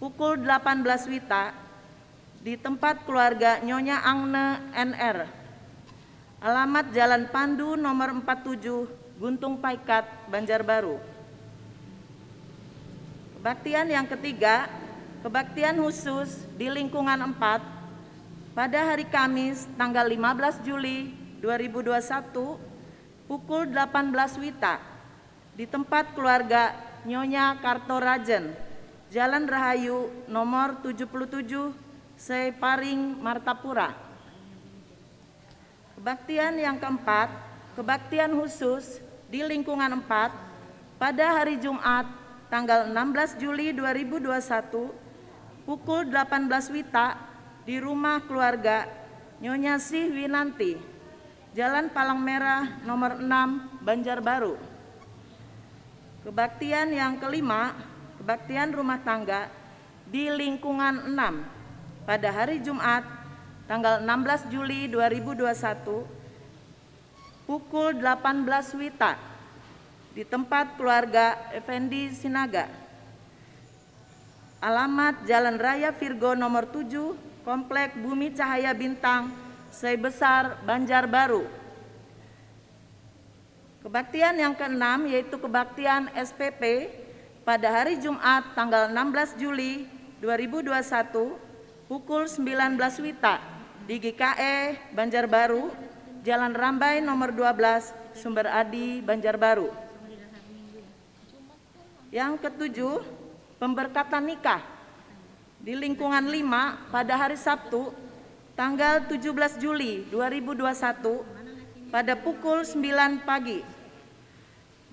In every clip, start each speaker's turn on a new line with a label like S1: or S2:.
S1: pukul 18 WITA di tempat keluarga Nyonya Angne NR, alamat Jalan Pandu nomor 47, Guntung Paikat, Banjarbaru. Kebaktian yang ketiga, kebaktian khusus di lingkungan 4 pada hari Kamis tanggal 15 Juli 2021 pukul 18 WITA di tempat keluarga Nyonya Kartorajen, Jalan Rahayu nomor 77, Separing, Martapura. Kebaktian yang keempat, kebaktian khusus di lingkungan 4 pada hari Jumat tanggal 16 Juli 2021 pukul 18 WITA di rumah keluarga Nyonya Sih Winanti, Jalan Palang Merah nomor 6, Banjarbaru. Kebaktian yang kelima, kebaktian rumah tangga di lingkungan 6 pada hari Jumat tanggal 16 Juli 2021 pukul 18 WITA di tempat keluarga Effendi Sinaga, alamat Jalan Raya Virgo nomor 7, Komplek Bumi Cahaya Bintang, Sebesar, Banjarbaru. Kebaktian yang keenam yaitu kebaktian SPP pada hari Jumat tanggal 16 Juli 2021 pukul 19 WITA di GKE Banjarbaru, Jalan Rambai nomor 12, Sumber Adi, Banjarbaru. Yang ketujuh, pemberkatan nikah di lingkungan 5 pada hari Sabtu tanggal 17 Juli 2021 pada pukul 9 pagi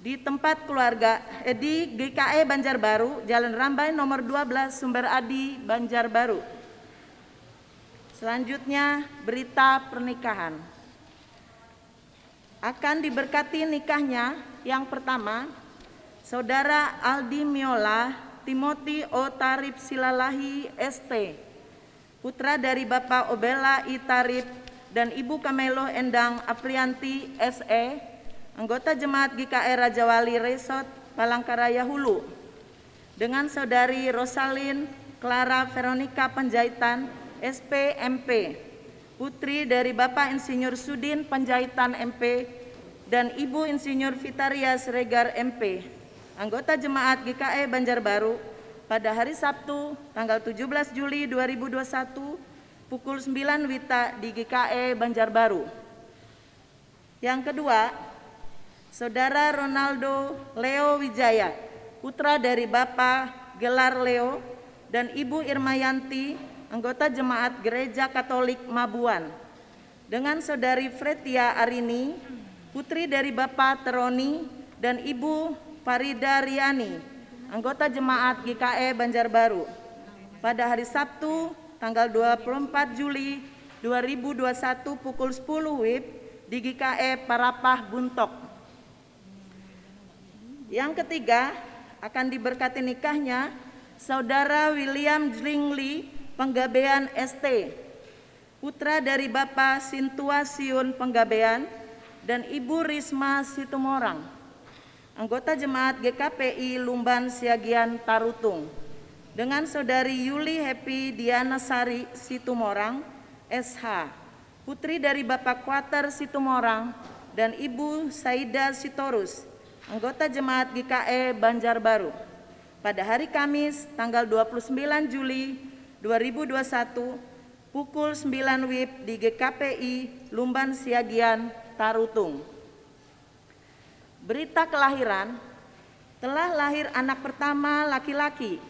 S1: di tempat keluarga di GKE Banjarbaru, Jalan Rambai nomor 12, Sumber Adi, Banjarbaru. Selanjutnya, berita pernikahan. Akan diberkati nikahnya yang pertama, Saudara Aldi Miola Timothy O. Tarip Silalahi ST, putra dari Bapak Obela I. Tarip dan Ibu Kamelo Endang Aprianti SE, anggota Jemaat GKR Rajawali Resort Palangkaraya Hulu, dengan Saudari Rosalin Clara Veronica Panjaitan SPMP, putri dari Bapak Insinyur Sudin Panjaitan MP dan Ibu Insinyur Vitaria Siregar MP, anggota Jemaat GKE Banjarbaru, pada hari Sabtu tanggal 17 Juli 2021 pukul 9 WITA di GKE Banjarbaru. Yang kedua, Saudara Ronaldo Leo Wijaya, putra dari Bapak Gelar Leo dan Ibu Irmayanti, anggota Jemaat Gereja Katolik Mabuan, dengan Saudari Fretia Arini, putri dari Bapak Teroni dan Ibu Farida Riani, anggota Jemaat GKE Banjarbaru, pada hari Sabtu tanggal 24 Juli 2021 pukul 10 WIB di GKE Parapah Buntok. Yang ketiga, akan diberkati nikahnya Saudara William Jlingli Penggabean ST, putra dari Bapak Sintua Siun Penggabean dan Ibu Risma Situmorang, anggota Jemaat GKPI Lumban Siagian Tarutung, dengan Saudari Yuli Happy Diana Sari Situmorang SH, putri dari Bapak Kuater Situmorang dan Ibu Saida Sitorus, anggota Jemaat GKE Banjarbaru, pada hari Kamis tanggal 29 Juli 2021 pukul 9 WIB di GKPI Lumban Siagian Tarutung. Berita kelahiran, telah lahir anak pertama laki-laki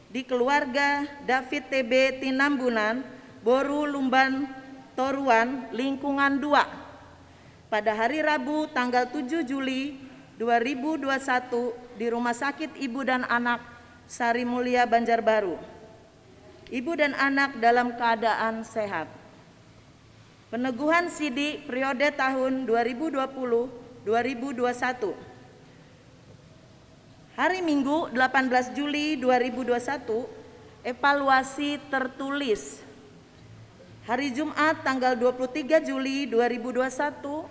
S1: di keluarga David TB Tinambunan, Boru Lumban Toruan, lingkungan 2 pada hari Rabu tanggal 7 Juli 2021 di Rumah Sakit Ibu dan Anak Sari Mulia Banjarbaru. Ibu dan anak dalam keadaan sehat. Peneguhan Sidi periode tahun 2020-2021. Hari Minggu 18 Juli 2021, evaluasi tertulis. Hari Jumat tanggal 23 Juli 2021,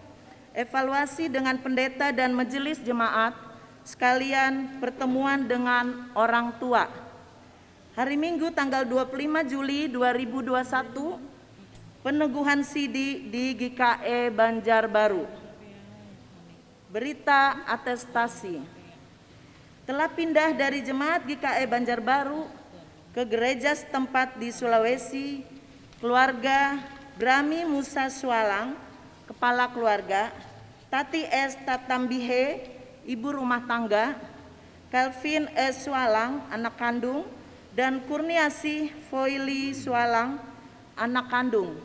S1: evaluasi dengan pendeta dan majelis jemaat sekalian pertemuan dengan orang tua. Hari Minggu tanggal 25 Juli 2021, peneguhan sidi di GKE Banjarbaru. Berita atestasi. Telah pindah dari jemaat GKE Banjarbaru ke gereja setempat di Sulawesi, keluarga Brami Musa Swalang, kepala keluarga, Tati S. Tatambihe, ibu rumah tangga, Kelvin S. Swalang, anak kandung, dan Kurniasi Foili Swalang, anak kandung.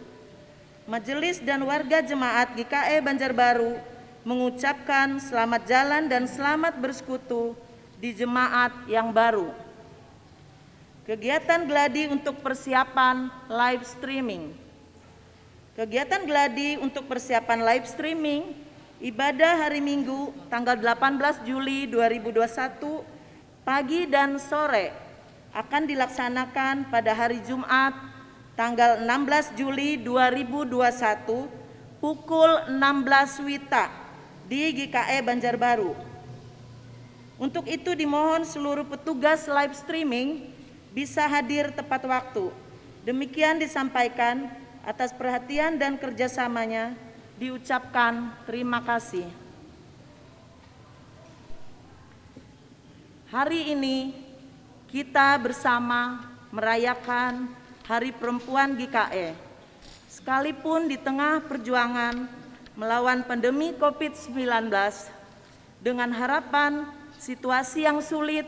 S1: Majelis dan warga jemaat GKE Banjarbaru mengucapkan selamat jalan dan selamat bersekutu di jemaat yang baru. Kegiatan gladi untuk persiapan live streaming. Kegiatan gladi untuk persiapan live streaming ibadah hari Minggu tanggal 18 Juli 2021 pagi dan sore akan dilaksanakan pada hari Jumat tanggal 16 Juli 2021 pukul 16 WITA di GKE Banjarbaru. Untuk itu dimohon seluruh petugas live streaming bisa hadir tepat waktu. Demikian disampaikan, atas perhatian dan kerjasamanya diucapkan terima kasih. Hari ini kita bersama merayakan Hari Perempuan GKE. Sekalipun di tengah perjuangan melawan pandemi COVID-19 dengan harapan situasi yang sulit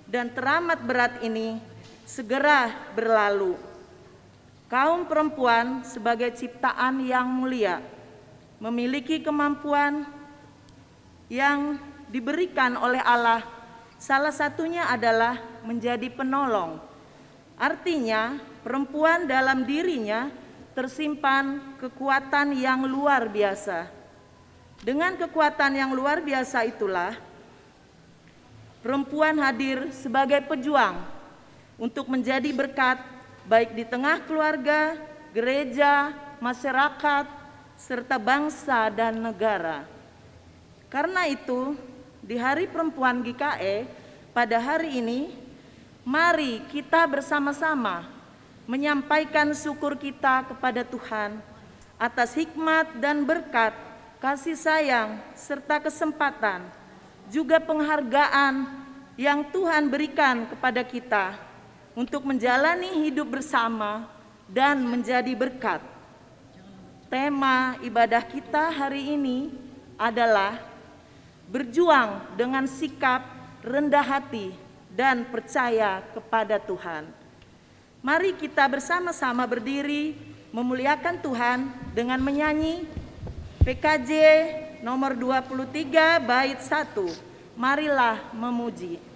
S1: dan teramat berat ini segera berlalu. Kaum perempuan sebagai ciptaan yang mulia memiliki kemampuan yang diberikan oleh Allah. Salah satunya adalah menjadi penolong. Artinya, perempuan dalam dirinya tersimpan kekuatan yang luar biasa. Dengan kekuatan yang luar biasa itulah, perempuan hadir sebagai pejuang untuk menjadi berkat baik di tengah keluarga, gereja, masyarakat, serta bangsa dan negara. Karena itu, di Hari Perempuan GKE pada hari ini, mari kita bersama-sama menyampaikan syukur kita kepada Tuhan atas hikmat dan berkat, kasih sayang, serta kesempatan, juga penghargaan yang Tuhan berikan kepada kita untuk menjalani hidup bersama dan menjadi berkat. Tema ibadah kita hari ini adalah berjuang dengan sikap rendah hati dan percaya kepada Tuhan. Mari kita bersama-sama berdiri memuliakan Tuhan dengan menyanyi PKJ nomor 23 bait 1. Marilah memuji.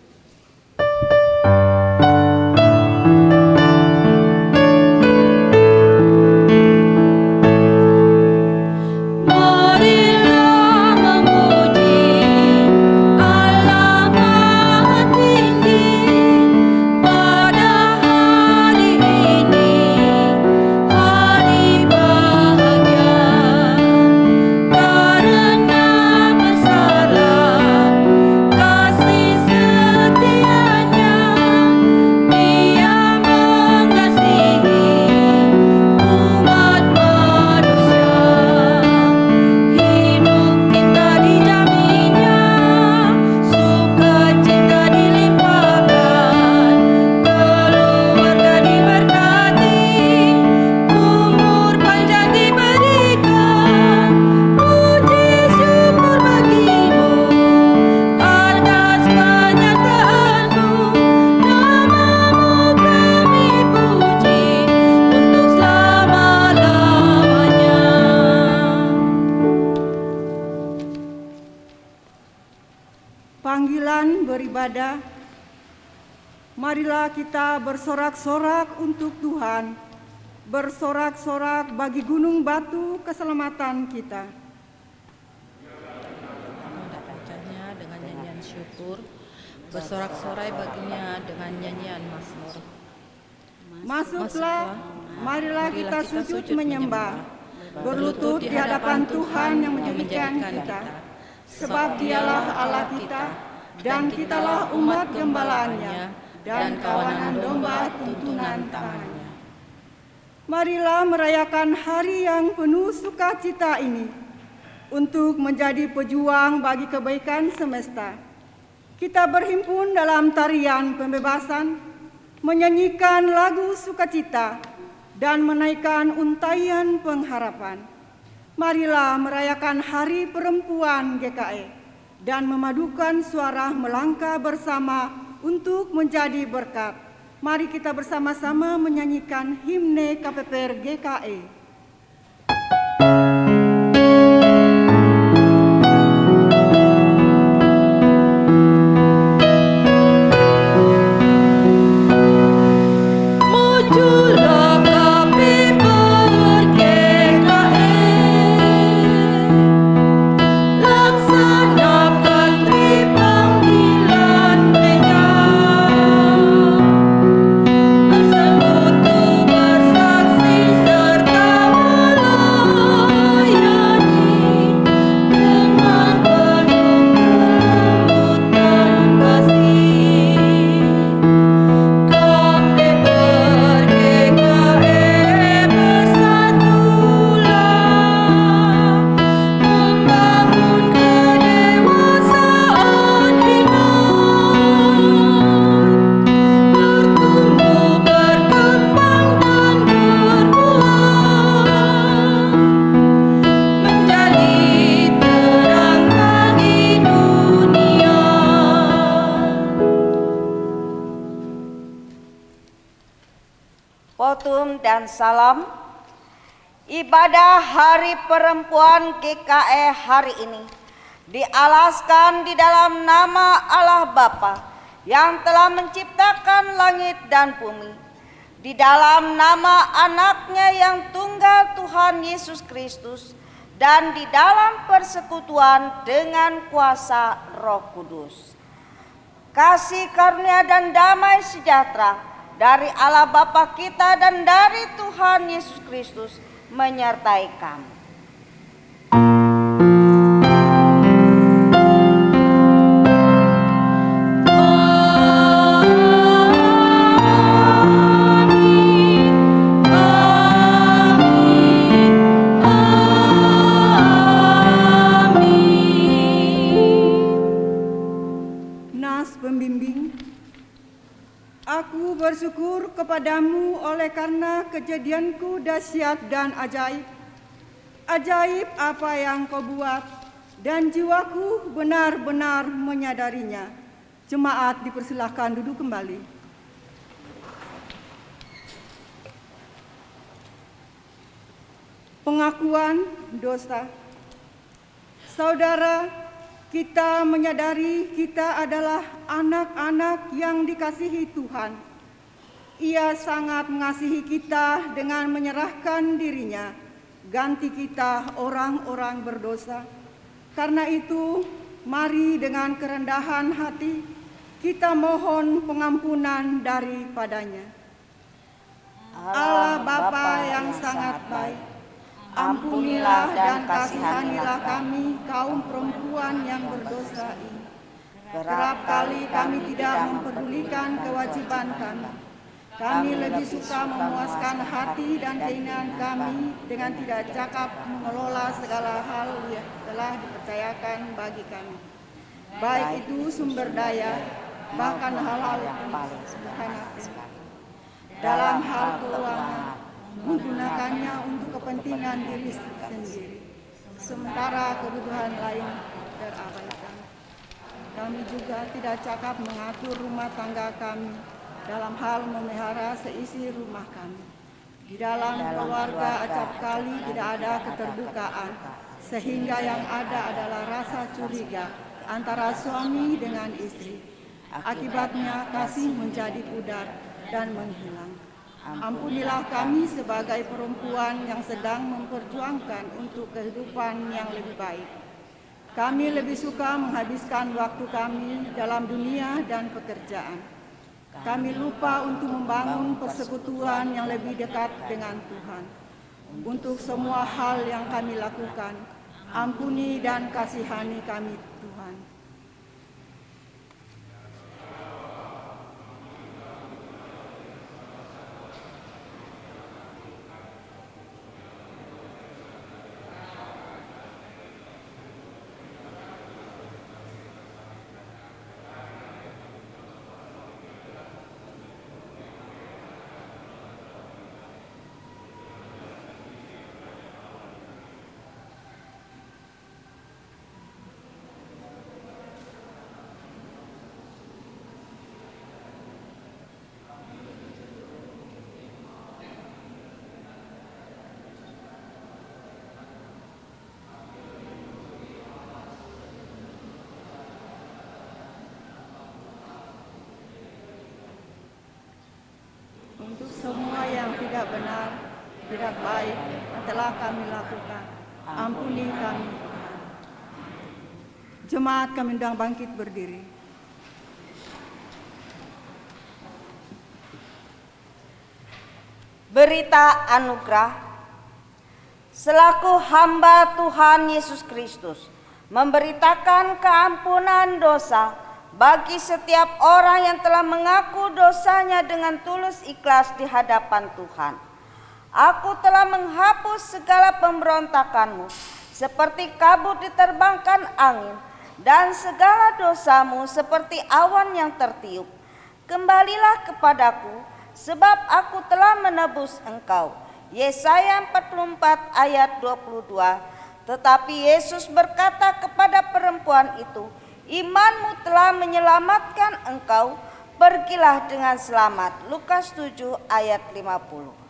S2: Panggilan beribadah, marilah kita bersorak-sorak untuk Tuhan, bersorak-sorak bagi gunung batu keselamatan kita.
S3: Bacanya dengan nyanyian syukur, bersorak-sorai baginya dengan nyanyian mazmur.
S2: Masuklah, marilah kita sujud menyembah, berlutut di hadapan Tuhan yang menjadikan kita. Sebab dialah Allah kita, dan kitalah umat gembalaannya, dan kawanan domba
S3: dengan tangannya.
S2: Marilah merayakan hari yang penuh sukacita ini untuk menjadi pejuang bagi kebaikan semesta. Kita berhimpun dalam tarian pembebasan, menyanyikan lagu sukacita, dan menaikkan untaian pengharapan. Marilah merayakan Hari Perempuan GKE dan memadukan suara melangkah bersama untuk menjadi berkat. Mari kita bersama-sama menyanyikan himne KPPR GKE.
S4: Potum dan salam. Ibadah Hari Perempuan GKE hari ini dialaskan di dalam nama Allah Bapa yang telah menciptakan langit dan bumi, di dalam nama anaknya yang tunggal Tuhan Yesus Kristus, dan di dalam persekutuan dengan kuasa Roh Kudus. Kasih karunia dan damai sejahtera dari Allah Bapa kita dan dari Tuhan Yesus Kristus menyertai kamu.
S2: Nas pembimbing. Aku bersyukur kepadamu oleh karena kejadianku dahsyat dan ajaib. Ajaib apa yang kau buat, dan jiwaku benar-benar menyadarinya. Jemaat dipersilahkan duduk kembali. Pengakuan dosa. Saudara, kita menyadari kita adalah anak-anak yang dikasihi Tuhan. Ia sangat mengasihi kita dengan menyerahkan dirinya, ganti kita orang-orang berdosa. Karena itu, mari dengan kerendahan hati kita mohon pengampunan daripadanya. Allah Bapa yang sangat baik, ampunilah dan kasihanilah kami kaum perempuan yang berdosa ini. Kerap kali kami tidak mempedulikan kewajiban kami. Kami lebih suka memuaskan hati dan keinginan kami dengan tidak cakap mengelola segala hal yang telah dipercayakan bagi kami. Baik itu sumber daya, bahkan hal-hal yang paling sederhana. Dalam hal keuangan, menggunakannya untuk kepentingan diri sendiri, sementara kebutuhan lain terabaikan. Kami juga tidak cakap mengatur rumah tangga kami dalam hal memelihara seisi rumah kami. Di dalam keluarga acap kali tidak ada keterbukaan, sehingga yang ada adalah rasa curiga antara suami dengan istri. Akibatnya kasih menjadi pudar dan menghilang. Ampunilah kami sebagai perempuan yang sedang memperjuangkan untuk kehidupan yang lebih baik. Kami lebih suka menghabiskan waktu kami dalam dunia dan pekerjaan. Kami lupa untuk membangun persekutuan yang lebih dekat dengan Tuhan. Untuk semua hal yang kami lakukan, ampuni dan kasihani kami Tuhan. untuk semua yang tidak benar, tidak baik yang telah kami lakukan. Ampuni kami. Jemaat kami undang bangkit berdiri.
S4: Berita anugerah. Selaku hamba Tuhan Yesus Kristus, memberitakan keampunan dosa bagi setiap orang yang telah mengaku dosanya dengan tulus ikhlas di hadapan Tuhan. Aku telah menghapus segala pemberontakanmu, seperti kabut diterbangkan angin, dan segala dosamu seperti awan yang tertiup. Kembalilah kepadaku, sebab aku telah menebus engkau. Yesaya 44 ayat 22. Tetapi Yesus berkata kepada perempuan itu, imanmu telah menyelamatkan engkau, pergilah dengan selamat. Lukas 7 ayat 50.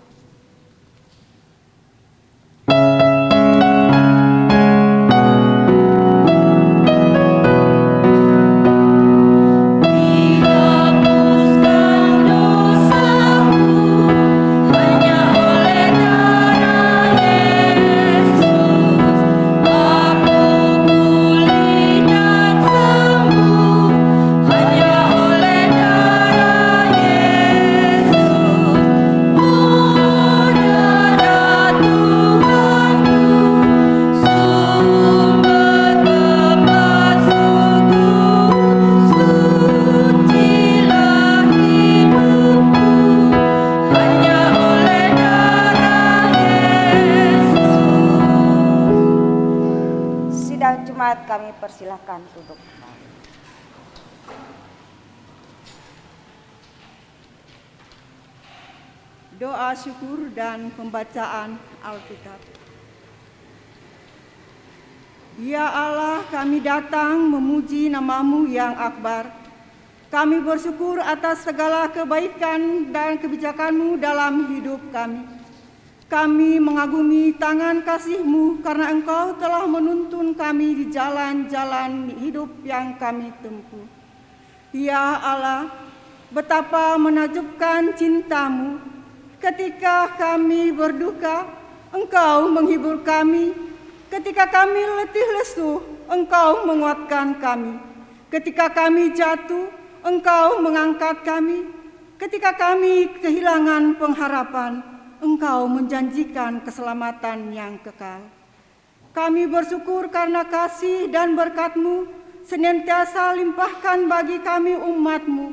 S4: Kami persilahkan duduk.
S2: Doa syukur dan pembacaan Alkitab. Ya Allah, kami datang memuji nama-Mu yang akbar. Kami bersyukur atas segala kebaikan dan kebijakan-Mu dalam hidup kami. Kami mengagumi tangan kasih-Mu karena Engkau telah menuntun kami di jalan-jalan hidup yang kami tempuh. Ya Allah, betapa menakjubkan cinta-Mu. Ketika kami berduka, Engkau menghibur kami. Ketika kami letih lesu, Engkau menguatkan kami. Ketika kami jatuh, Engkau mengangkat kami. Ketika kami kehilangan pengharapan, Engkau menjanjikan keselamatan yang kekal. Kami bersyukur karena kasih dan berkat-Mu senantiasa limpahkan bagi kami umat-Mu.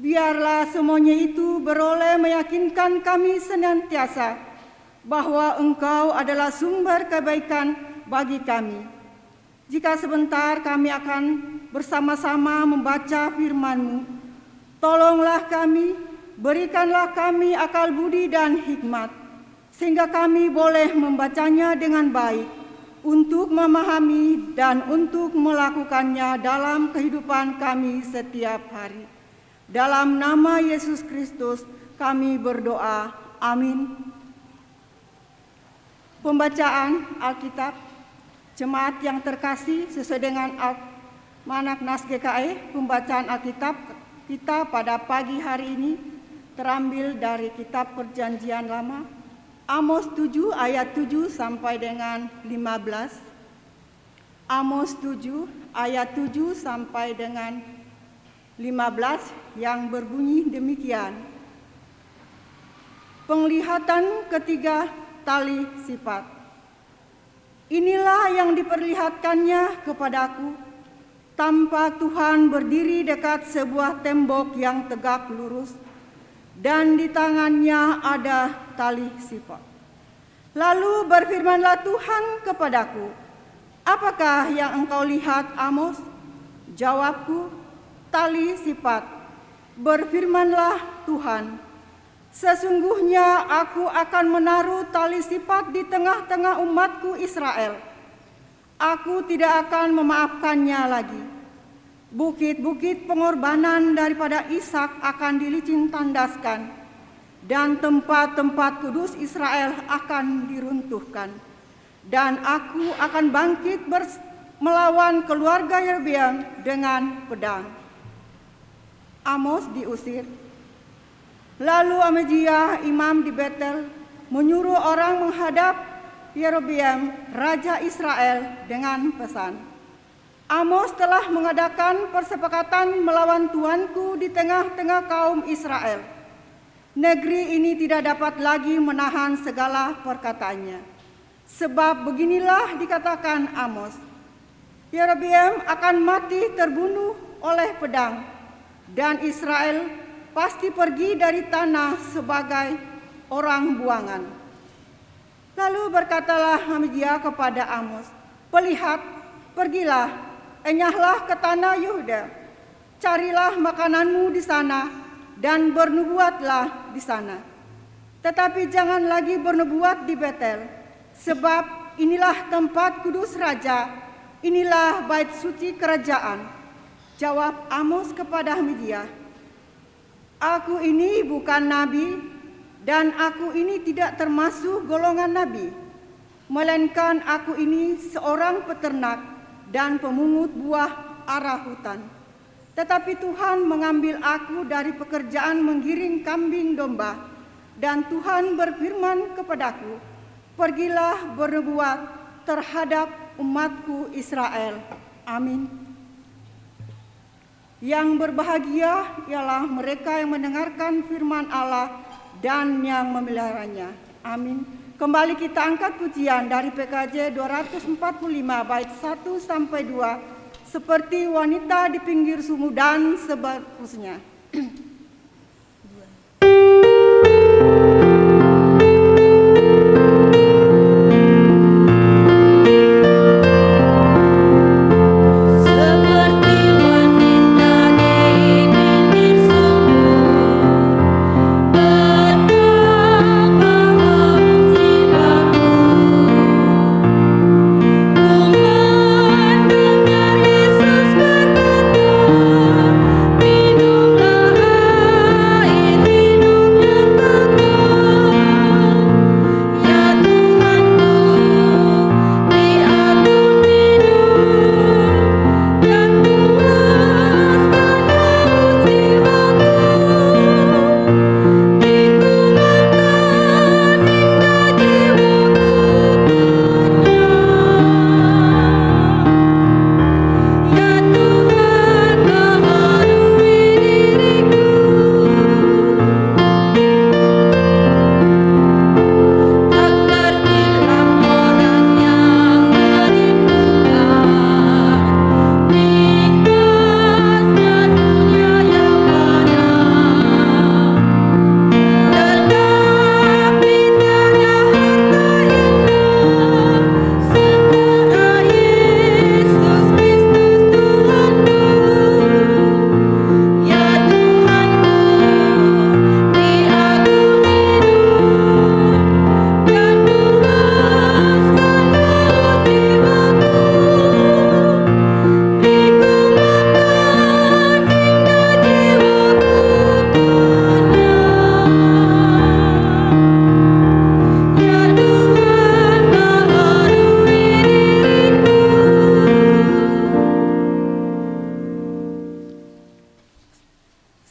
S2: Biarlah semuanya itu beroleh meyakinkan kami senantiasa bahwa Engkau adalah sumber kebaikan bagi kami. Jika sebentar kami akan bersama-sama membaca firman-Mu, tolonglah kami. Berikanlah kami akal budi dan hikmat, sehingga kami boleh membacanya dengan baik, untuk memahami dan untuk melakukannya dalam kehidupan kami setiap hari. Dalam nama Yesus Kristus kami berdoa, amin. Pembacaan Alkitab. Jemaat yang terkasih, sesuai dengan Almanak Nas GKE, pembacaan Alkitab kita pada pagi hari ini terambil dari kitab Perjanjian Lama, Amos 7 ayat 7 sampai dengan 15. Amos 7 ayat 7 sampai dengan 15 yang berbunyi demikian. Penglihatan ketiga tali sifat. Inilah yang diperlihatkannya kepadaku. Tampak Tuhan berdiri dekat sebuah tembok yang tegak lurus, dan di tangannya ada tali sifat. Lalu berfirmanlah Tuhan kepadaku, apakah yang engkau lihat, Amos? Jawabku, tali sifat. Berfirmanlah Tuhan, sesungguhnya aku akan menaruh tali sifat di tengah-tengah umatku Israel. Aku tidak akan memaafkannya lagi. Bukit-bukit pengorbanan daripada Ishak akan dilicin tandaskan, dan tempat-tempat kudus Israel akan diruntuhkan. Dan aku akan bangkit melawan keluarga Yerbeam dengan pedang. Amos diusir. Lalu Amazia, imam di Betel, menyuruh orang menghadap Yerobeam, raja Israel, dengan pesan, Amos telah mengadakan persepakatan melawan tuanku di tengah-tengah kaum Israel. Negeri ini tidak dapat lagi menahan segala perkataannya. Sebab beginilah dikatakan Amos, Yerobeam akan mati terbunuh oleh pedang, dan Israel pasti pergi dari tanah sebagai orang buangan. Lalu berkatalah Amazia kepada Amos, "Pelihat, pergilah, enyahlah ke tanah Yehuda, carilah makananmu di sana dan bernubuatlah di sana. Tetapi jangan lagi bernubuat di Betel, sebab inilah tempat kudus raja, inilah bait suci kerajaan." Jawab Amos kepada Amazia, "Aku ini bukan nabi, dan aku ini tidak termasuk golongan nabi, melainkan aku ini seorang peternak dan pemungut buah arah hutan. Tetapi Tuhan mengambil aku dari pekerjaan menggiring kambing domba, dan Tuhan berfirman kepadaku, pergilah bernubuat terhadap umatku Israel." Amin. Yang berbahagia ialah mereka yang mendengarkan firman Allah dan yang memeliharanya. Amin. Kembali kita angkat pujian dari PKJ 245 bait 1 sampai 2, seperti wanita di pinggir sumur dan seterusnya.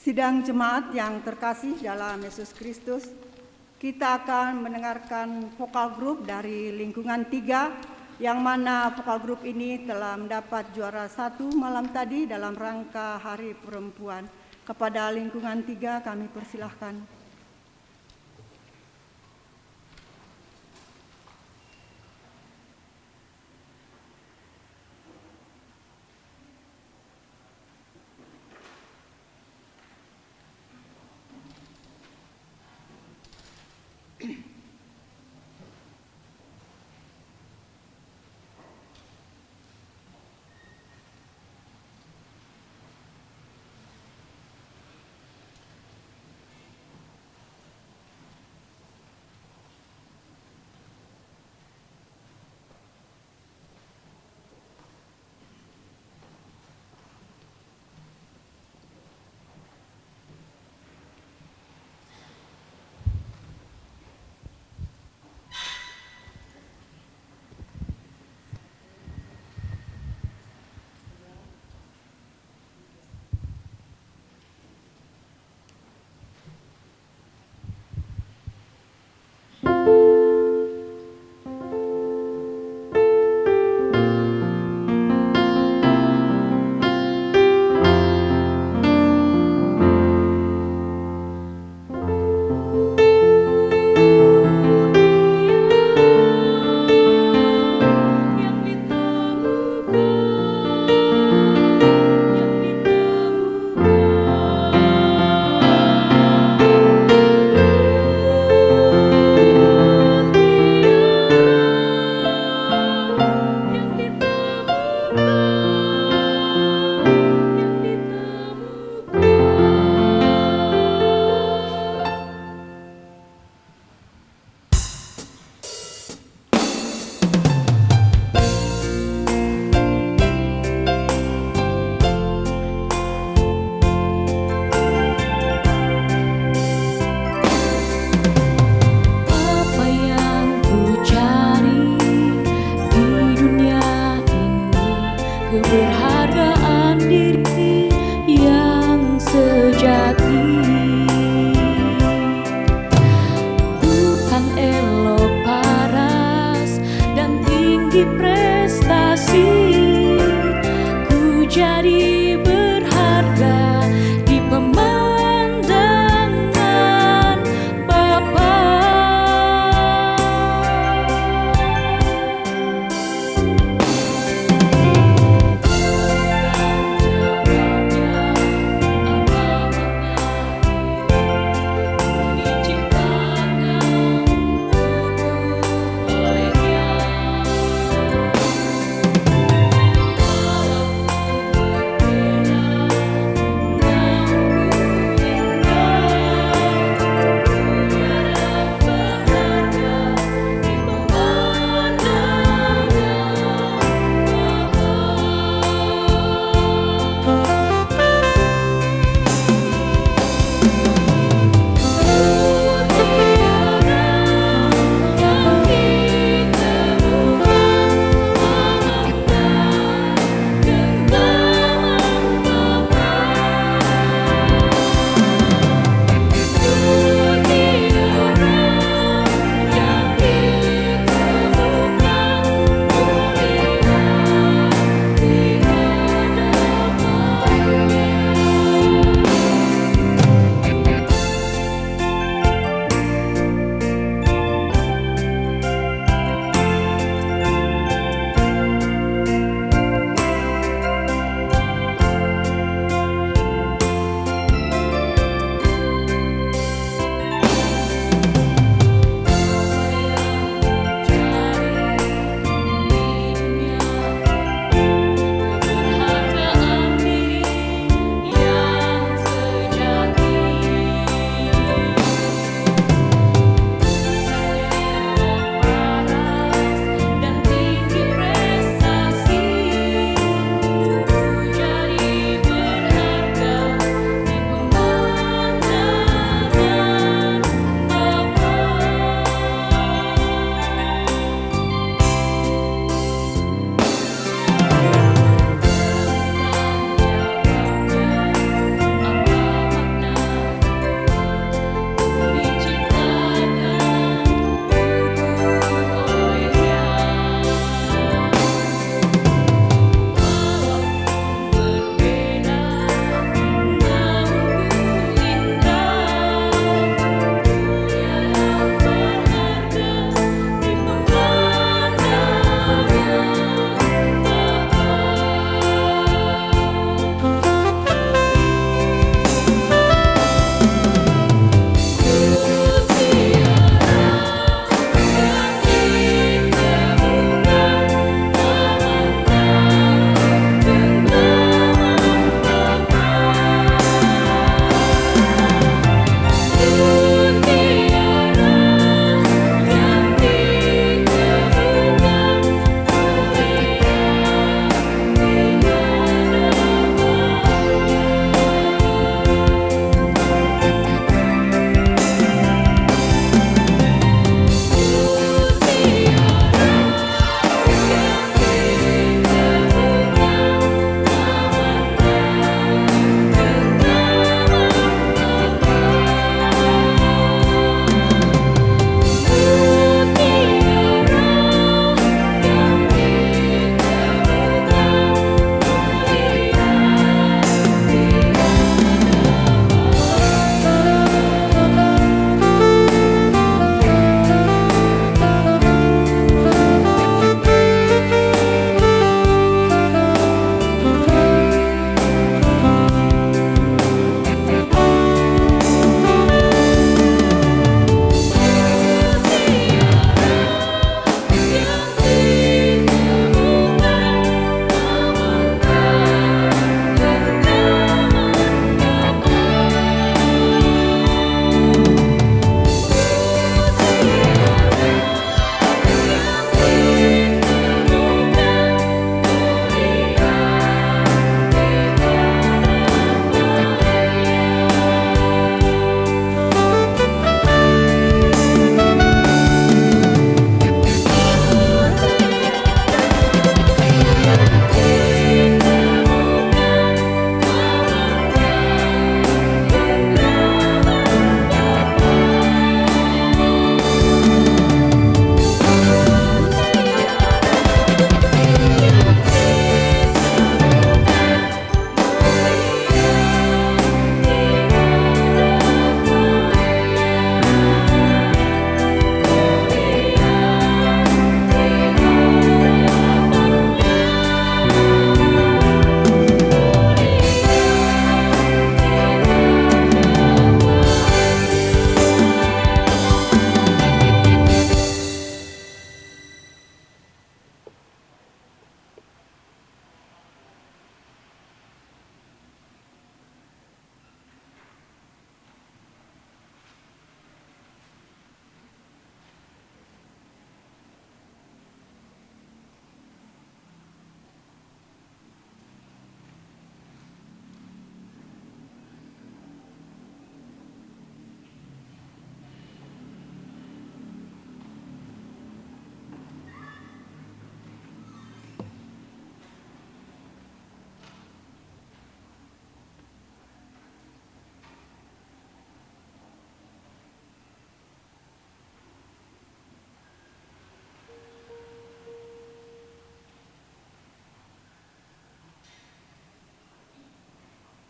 S2: Sidang jemaat yang terkasih dalam Yesus Kristus, kita akan mendengarkan vokal grup dari lingkungan 3, yang mana vokal grup ini telah mendapat juara 1 malam tadi dalam rangka Hari Perempuan. Kepada lingkungan 3 kami persilahkan.
S5: prestasi, ku jadi berharga di pemandangan Bapa. Diciptakan untuk olehnya.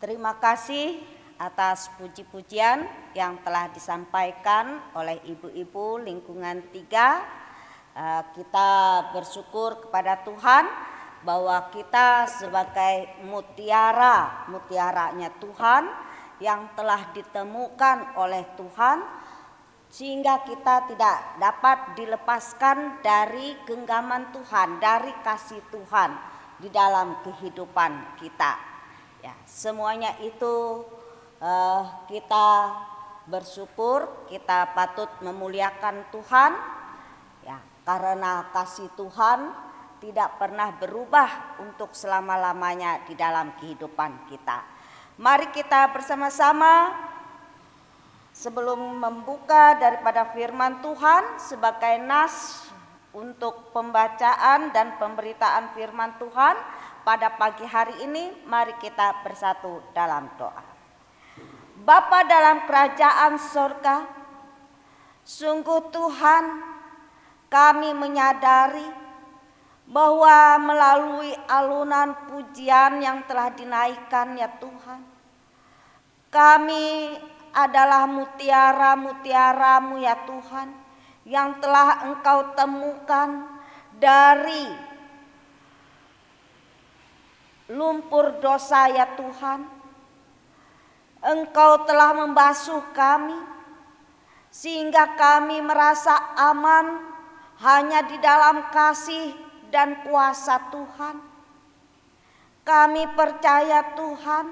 S4: Terima kasih atas puji-pujian yang telah disampaikan oleh ibu-ibu lingkungan 3. Kita bersyukur kepada Tuhan bahwa kita sebagai mutiaranya Tuhan yang telah ditemukan oleh Tuhan, sehingga kita tidak dapat dilepaskan dari genggaman Tuhan, dari kasih Tuhan di dalam kehidupan kita. Ya, semuanya itu kita bersyukur, kita patut memuliakan Tuhan, ya, karena kasih Tuhan tidak pernah berubah untuk selama-lamanya di dalam kehidupan kita. Mari kita bersama-sama sebelum membuka daripada firman Tuhan sebagai nas untuk pembacaan dan pemberitaan firman Tuhan pada pagi hari ini, mari kita bersatu dalam doa. Bapa dalam kerajaan surga, sungguh Tuhan, kami menyadari bahwa melalui alunan pujian yang telah dinaikkan ya Tuhan, kami adalah mutiara-mutiara-Mu ya Tuhan, yang telah Engkau temukan dari lumpur dosa ya Tuhan. Engkau telah membasuh kami sehingga kami merasa aman hanya di dalam kasih dan kuasa Tuhan. Kami percaya Tuhan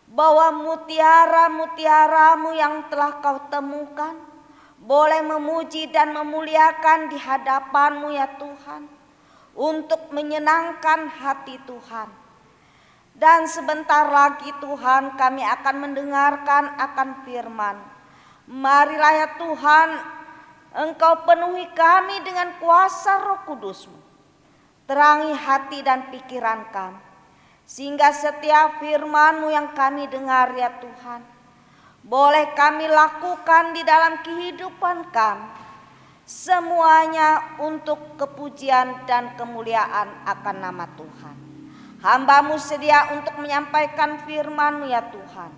S4: bahwa mutiara-mutiara-Mu yang telah Kau temukan boleh memuji dan memuliakan di hadapan-Mu ya Tuhan, untuk menyenangkan hati Tuhan. Dan sebentar lagi Tuhan kami akan mendengarkan akan firman. Marilah ya Tuhan, Engkau penuhi kami dengan kuasa Roh Kudus-Mu. Terangi hati dan pikiran kami, sehingga setiap firman-Mu yang kami dengar ya Tuhan, boleh kami lakukan di dalam kehidupan kami. Semuanya untuk kepujian dan kemuliaan akan nama Tuhan. Hamba-Mu sedia untuk menyampaikan firman-Mu ya Tuhan.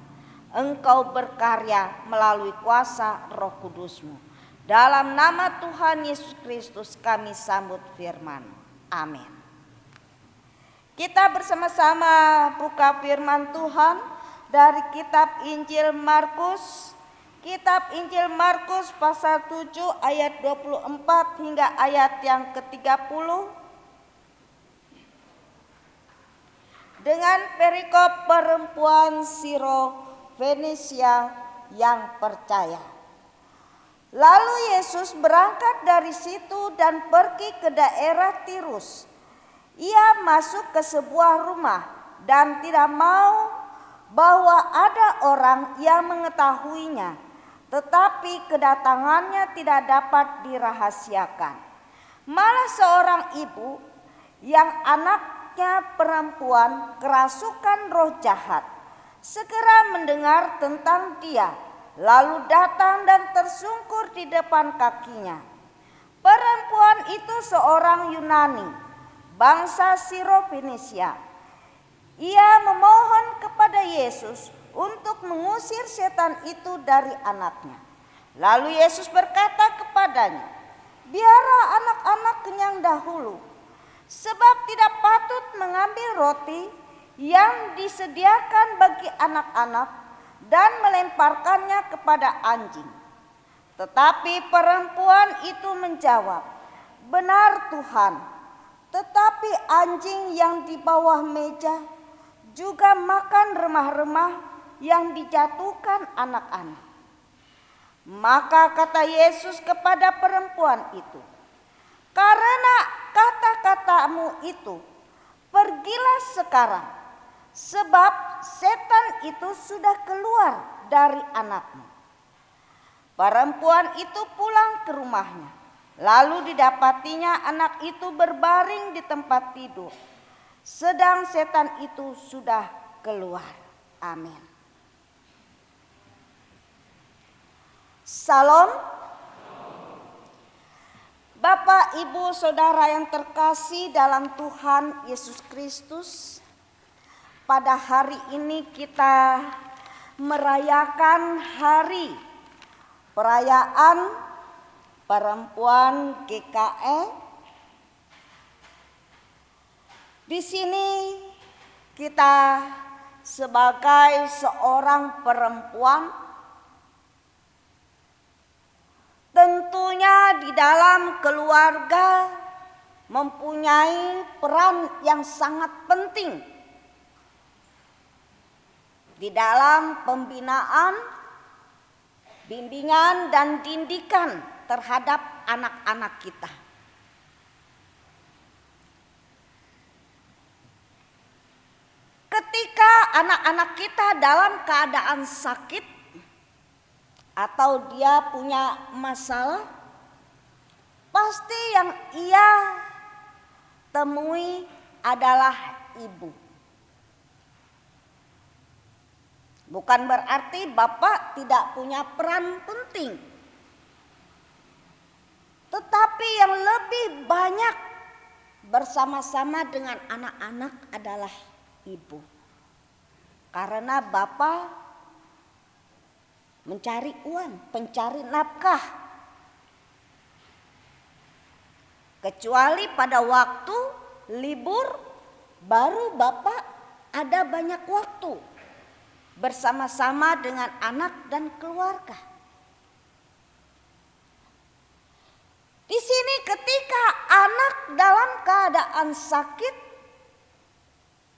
S4: Engkau berkarya melalui kuasa Roh Kudus-Mu. Dalam nama Tuhan Yesus Kristus kami sambut firman. Amin. Kita bersama-sama buka firman Tuhan dari kitab Injil Markus. Kitab Injil Markus pasal 7 ayat 24 hingga ayat yang ke-30. Dengan perikop perempuan Sirofenisia yang percaya. Lalu Yesus berangkat dari situ dan pergi ke daerah Tirus. Ia masuk ke sebuah rumah dan tidak mau bahwa ada orang yang mengetahuinya, tetapi kedatangannya tidak dapat dirahasiakan. Malah seorang ibu yang anaknya perempuan kerasukan roh jahat segera mendengar tentang dia, lalu datang dan tersungkur di depan kakinya. Perempuan itu seorang Yunani, bangsa Sirofenisia. Ia memohon kepada Yesus untuk mengusir setan itu dari anaknya. Lalu Yesus berkata kepadanya, "Biarlah anak-anak kenyang dahulu, sebab tidak patut mengambil roti yang disediakan bagi anak-anak dan melemparkannya kepada anjing." Tetapi perempuan itu menjawab, "Benar Tuhan, tetapi anjing yang di bawah meja juga makan remah-remah yang dijatuhkan anak-anak." Maka kata Yesus kepada perempuan itu, "Karena kata-katamu itu, pergilah sekarang, sebab setan itu sudah keluar dari anakmu." Perempuan itu pulang ke rumahnya. Lalu didapatinya anak itu berbaring di tempat tidur, sedang setan itu sudah keluar. Amin. Salam. Bapak, Ibu, Saudara yang terkasih dalam Tuhan Yesus Kristus, pada hari ini kita merayakan hari perayaan perempuan GKE. Di sini kita sebagai seorang perempuan tentunya di dalam keluarga mempunyai peran yang sangat penting di dalam pembinaan, bimbingan dan didikan terhadap anak-anak kita. Ketika anak-anak kita dalam keadaan sakit atau dia punya masalah, pasti yang ia temui adalah ibu. Bukan berarti bapak tidak punya peran penting, tetapi yang lebih banyak bersama-sama dengan anak-anak adalah ibu. Karena bapak mencari uang, pencari nafkah. Kecuali pada waktu libur baru bapak ada banyak waktu bersama-sama dengan anak dan keluarga. Di sini ketika anak dalam keadaan sakit,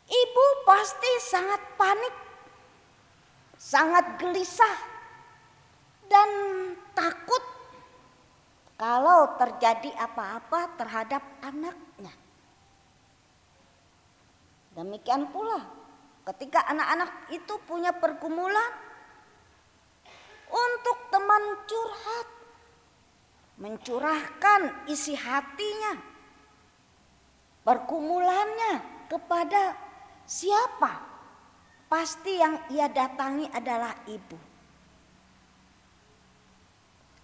S4: ibu pasti sangat panik, sangat gelisah, dan takut kalau terjadi apa-apa terhadap anaknya. Demikian pula ketika anak-anak itu punya pergumulan untuk teman curhat, mencurahkan isi hatinya, pergumulannya kepada siapa? Pasti yang ia datangi adalah ibu.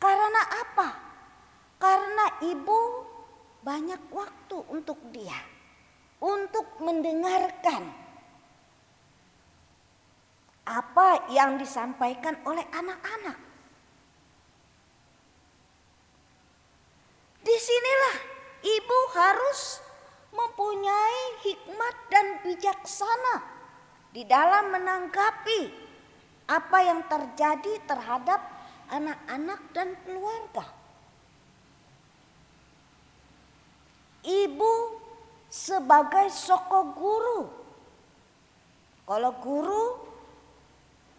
S4: Karena apa? Karena ibu banyak waktu untuk dia, untuk mendengarkan apa yang disampaikan oleh anak-anak. Disinilah ibu harus mempunyai hikmat dan bijaksana di dalam menanggapi apa yang terjadi terhadap anak-anak dan keluarga. Ibu sebagai sosok guru. Kalau guru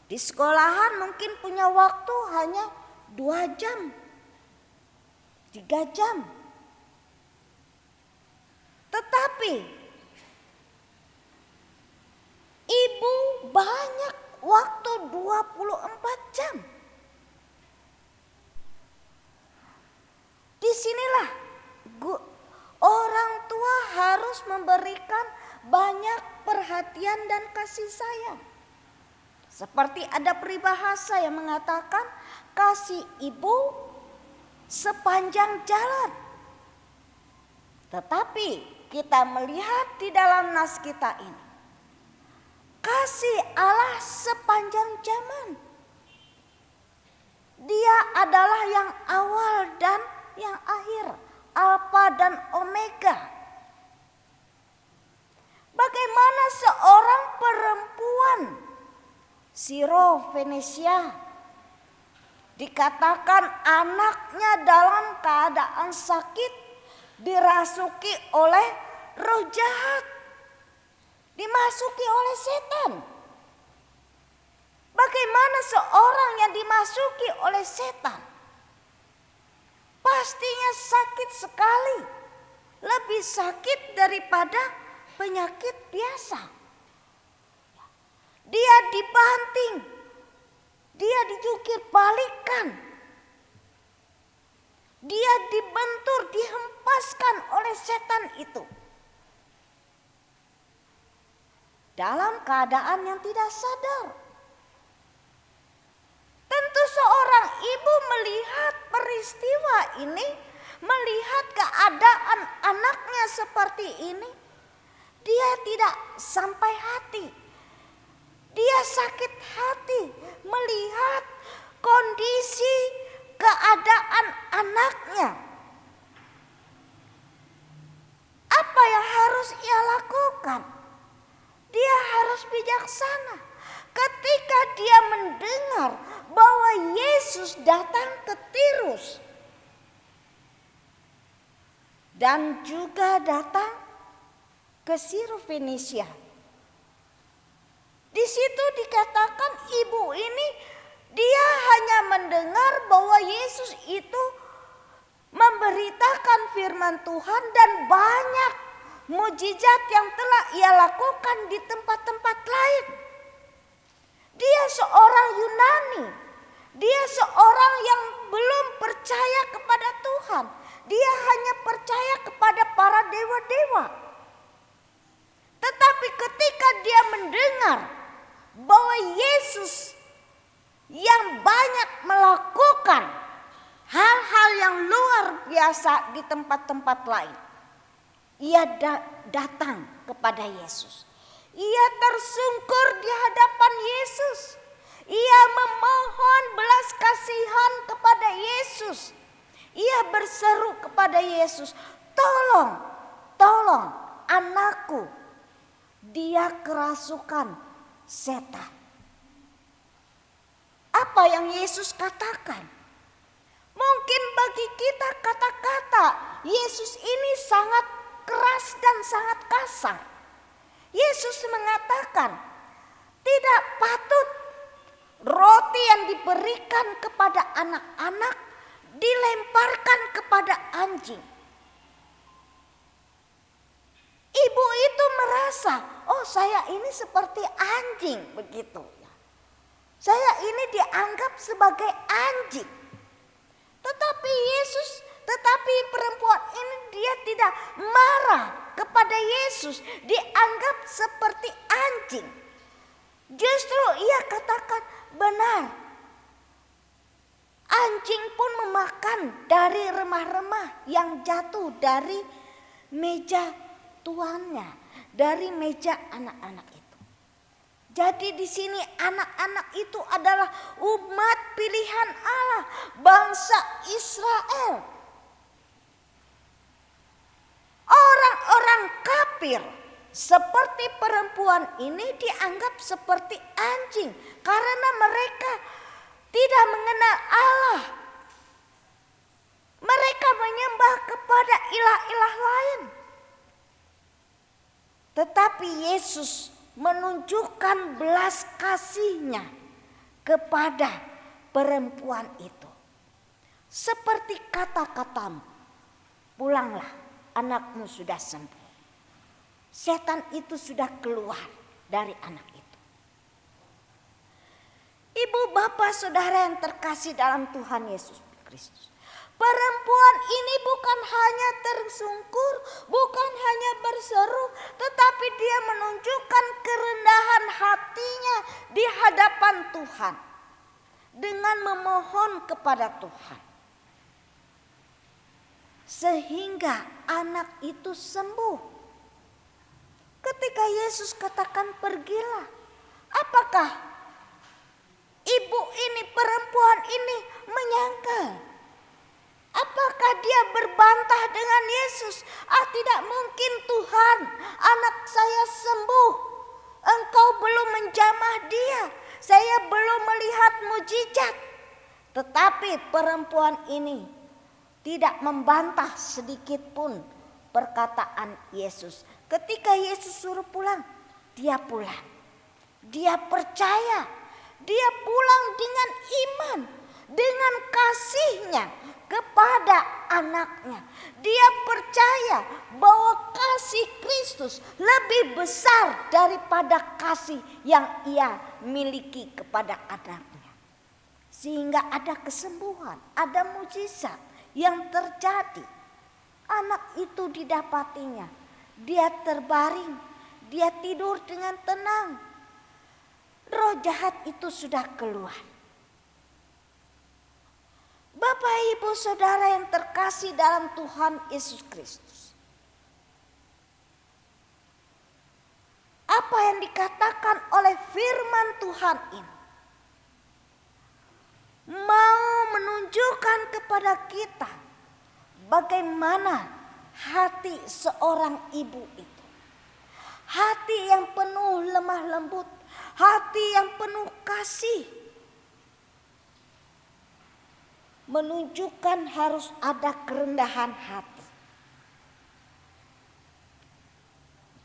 S4: di sekolahan mungkin punya waktu hanya 2 jam, 3 jam. Tetapi ibu banyak waktu 24 jam. Disinilah orang tua harus memberikan banyak perhatian dan kasih sayang. Seperti ada peribahasa yang mengatakan kasih ibu sepanjang jalan. Tetapi kita melihat di dalam nas kita ini, kasih Allah sepanjang zaman. Dia adalah yang awal dan yang akhir, Alfa dan Omega. Bagaimana seorang perempuan Siro Venesia dikatakan anaknya dalam keadaan sakit, dirasuki oleh roh jahat, dimasuki oleh setan. Bagaimana seorang yang dimasuki oleh setan? Pastinya sakit sekali, lebih sakit daripada penyakit biasa. Dia dibanting, dia dijungkir balikan, dia dibentur, dihempaskan oleh setan itu. Dalam keadaan yang tidak sadar. Tentu seorang ibu melihat peristiwa ini, melihat keadaan anaknya seperti ini, dia tidak sampai hati, Dia sakit hati melihat kondisi keadaan anaknya. Apa yang harus ia lakukan? Dia harus bijaksana. Ketika dia mendengar bahwa Yesus datang ke Tirus dan juga datang ke Sirofenisia. Di situ dikatakan ibu ini dia hanya mendengar bahwa Yesus itu memberitakan firman Tuhan dan banyak mujizat yang telah ia lakukan di tempat-tempat lain. Dia seorang Yunani. Dia seorang yang belum percaya kepada Tuhan. Dia hanya percaya kepada para dewa-dewa. Tetapi ketika dia mendengar bahwa Yesus yang banyak melakukan hal-hal yang luar biasa di tempat-tempat lain, ia datang kepada Yesus. Ia tersungkur di hadapan Yesus. Ia memohon belas kasihan kepada Yesus. Ia berseru kepada Yesus, tolong, tolong anakku. Dia kerasukan setan. Apa yang Yesus katakan? Mungkin bagi kita kata-kata Yesus ini sangat keras dan sangat kasar. Yesus mengatakan, tidak patut roti yang diberikan kepada anak-anak dilemparkan kepada anjing. Ibu itu merasa, oh saya ini seperti anjing begitu. Saya ini dianggap sebagai anjing. Tetapi perempuan ini dia tidak marah kepada Yesus, dianggap seperti anjing. Justru ia katakan benar. Anjing pun memakan dari remah-remah yang jatuh dari meja tuannya, dari meja anak-anak itu. Jadi di sini anak-anak itu adalah umat pilihan Allah, bangsa Israel. Orang-orang kafir seperti perempuan ini dianggap seperti anjing karena mereka tidak mengenal Allah. Mereka menyembah kepada ilah-ilah lain. Tetapi Yesus menunjukkan belas kasih-Nya kepada perempuan itu. Seperti kata-katamu, pulanglah, anakmu sudah sembuh. Setan itu sudah keluar dari anak itu. Ibu, bapak, saudara yang terkasih dalam Tuhan Yesus Kristus. Perempuan ini bukan hanya tersungkur, bukan hanya berseru, tetapi dia menunjukkan kerendahan hatinya di hadapan Tuhan dengan memohon kepada Tuhan. Sehingga anak itu sembuh. Ketika Yesus katakan pergilah, apakah ibu ini, perempuan ini menyangkal? Apakah dia berbantah dengan Yesus? Tidak mungkin Tuhan, anak saya sembuh. Engkau belum menjamah dia. Saya belum melihat mujizat. Tetapi perempuan ini tidak membantah sedikit pun perkataan Yesus. Ketika Yesus suruh pulang, dia pulang. Dia percaya. Dia pulang dengan iman, dengan kasihnya kepada anaknya. Dia percaya bahwa kasih Kristus lebih besar daripada kasih yang ia miliki kepada anaknya. Sehingga ada kesembuhan, ada mujizat yang terjadi. Anak itu didapatinya. Dia terbaring, dia tidur dengan tenang. Roh jahat itu sudah keluar. Bapak, ibu, saudara yang terkasih dalam Tuhan Yesus Kristus. apa yang dikatakan oleh firman Tuhan ini mau menunjukkan kepada kita bagaimana hati seorang ibu itu. Hati yang penuh lemah lembut, hati yang penuh kasih. Menunjukkan harus ada kerendahan hati.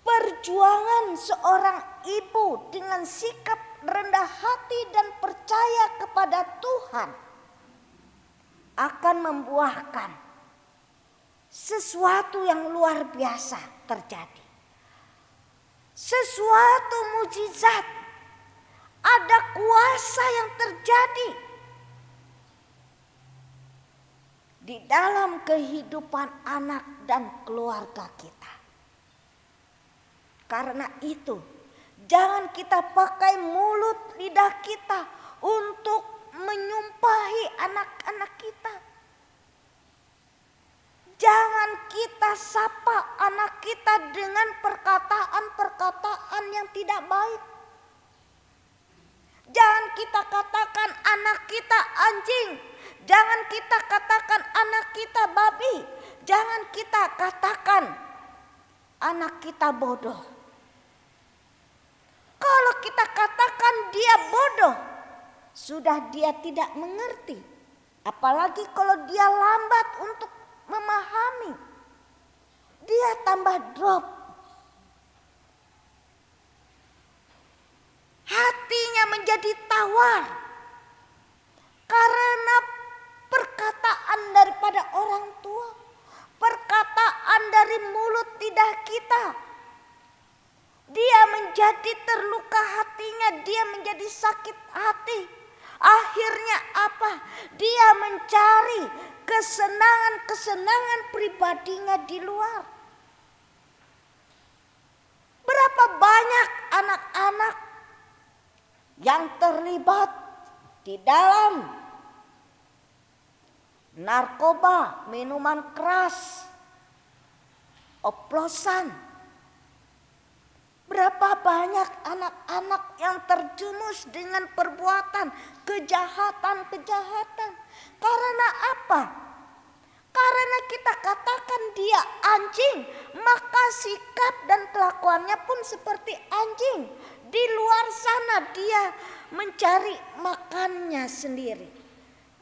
S4: Perjuangan seorang ibu dengan sikap rendah hati dan percaya kepada Tuhan akan membuahkan sesuatu yang luar biasa terjadi. Sesuatu mujizat, ada kuasa yang terjadi di dalam kehidupan anak dan keluarga kita. Karena itu, jangan kita pakai mulut lidah kita untuk menyumpahi anak-anak kita. Jangan kita sapa anak kita dengan perkataan-perkataan yang tidak baik. Jangan kita katakan anak kita anjing. Jangan kita katakan anak kita babi. Jangan kita katakan anak kita bodoh. Kalau kita katakan dia bodoh, sudah dia tidak mengerti. Apalagi kalau dia lambat untuk memahami, dia tambah drop. Hatinya menjadi tawar karena perkataan daripada orang tua, perkataan dari mulut lidah kita. Dia menjadi terluka hatinya, dia menjadi sakit hati. Akhirnya apa? Dia mencari kesenangan-kesenangan pribadinya di luar. Berapa banyak anak-anak yang terlibat di dalam narkoba, minuman keras, oplosan. Berapa banyak anak-anak yang terjumus dengan perbuatan kejahatan-kejahatan. Karena apa? Karena kita katakan dia anjing, maka sikap dan kelakuannya pun seperti anjing. Di luar sana dia mencari makannya sendiri.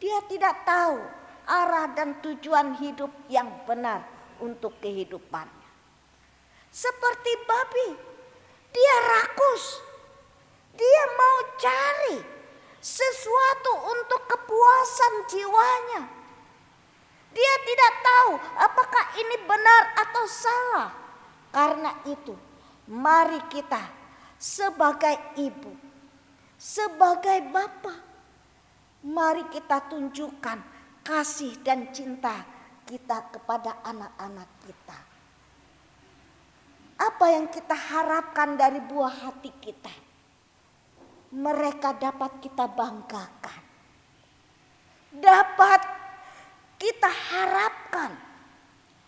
S4: Dia tidak tahu arah dan tujuan hidup yang benar untuk kehidupannya. Seperti babi, dia rakus. Dia mau cari sesuatu untuk kepuasan jiwanya. Dia tidak tahu apakah ini benar atau salah. Karena itu, mari kita sebagai ibu, sebagai bapak, mari kita tunjukkan kasih dan cinta kita kepada anak-anak kita. Apa yang kita harapkan dari buah hati kita, mereka dapat kita banggakan, dapat kita harapkan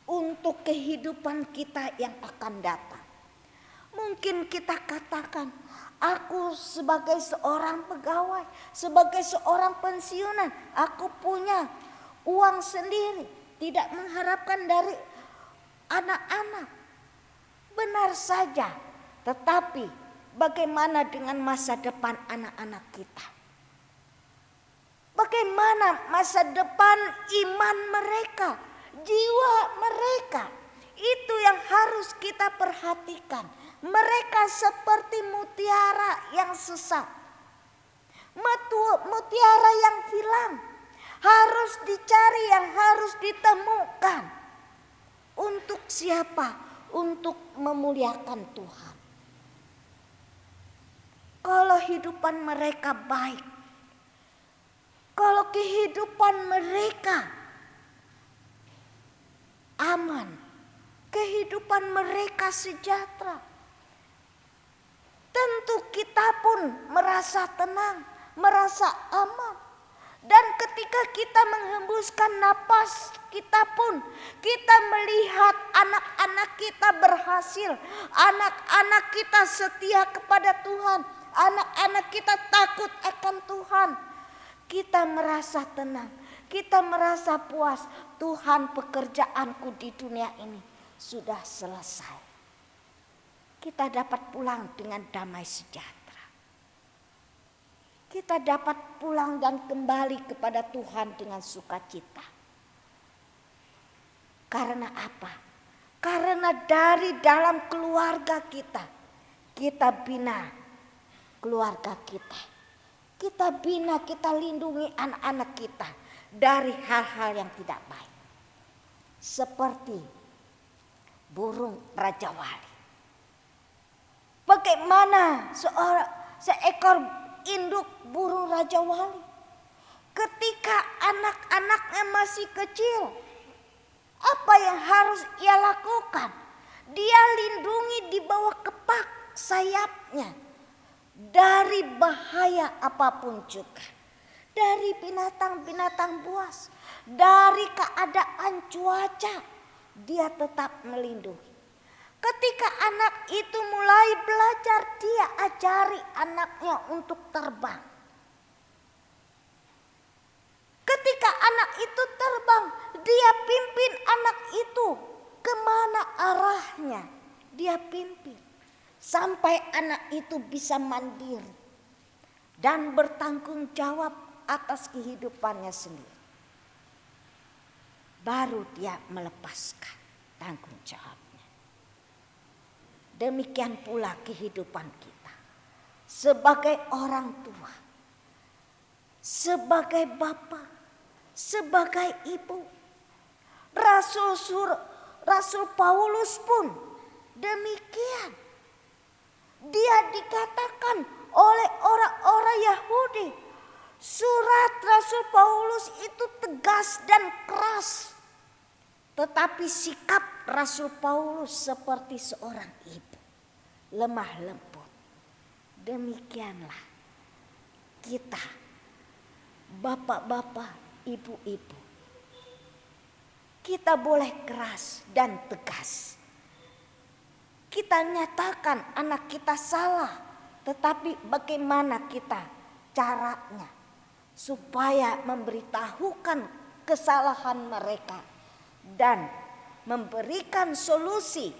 S4: untuk kehidupan kita yang akan datang. Mungkin kita katakan, aku sebagai seorang pegawai, sebagai seorang pensiunan, aku punya uang sendiri, tidak mengharapkan dari anak-anak. Benar saja, tetapi bagaimana dengan masa depan anak-anak kita? Bagaimana masa depan iman mereka, jiwa mereka? Itu yang harus kita perhatikan. Mereka seperti mutiara yang sesat, mutiara yang hilang, harus dicari, yang harus ditemukan. Untuk siapa? Untuk memuliakan Tuhan. Kalau hidupan mereka baik, kalau kehidupan mereka aman, kehidupan mereka sejahtera, tentu kita pun merasa tenang, merasa aman. Dan ketika kita menghembuskan napas kita pun, kita melihat anak-anak kita berhasil, anak-anak kita setia kepada Tuhan, anak-anak kita takut akan Tuhan. Kita merasa tenang, kita merasa puas. Tuhan, pekerjaanku di dunia ini sudah selesai. Kita dapat pulang dengan damai sejahtera. Kita dapat pulang dan kembali kepada Tuhan dengan sukacita. Karena apa? Karena dari dalam keluarga kita, kita bina keluarga kita. Kita bina, kita lindungi anak-anak kita dari hal-hal yang tidak baik. Seperti burung Raja Wali. Bagaimana seekor induk burung Raja Wali ketika anak-anaknya masih kecil, apa yang harus ia lakukan? Dia lindungi di bawah kepak sayapnya dari bahaya apapun juga, dari binatang-binatang buas, dari keadaan cuaca, dia tetap melindungi. Ketika anak itu mulai belajar, dia ajari anaknya untuk terbang. Ketika anak itu terbang, dia pimpin anak itu kemana arahnya. Dia pimpin sampai anak itu bisa mandiri dan bertanggung jawab atas kehidupannya sendiri. Baru dia melepaskan tanggung jawab. Demikian pula kehidupan kita sebagai orang tua, sebagai bapak, sebagai ibu. Rasul Paulus pun demikian. Dia dikatakan oleh orang-orang Yahudi, surat Rasul Paulus itu tegas dan keras. Tetapi sikap Rasul Paulus seperti seorang ibu, lemah lembut. Demikianlah kita, bapak-bapak, ibu-ibu. Kita boleh keras dan tegas. Kita nyatakan anak kita salah, tetapi bagaimana kita caranya supaya memberitahukan kesalahan mereka dan memberikan solusi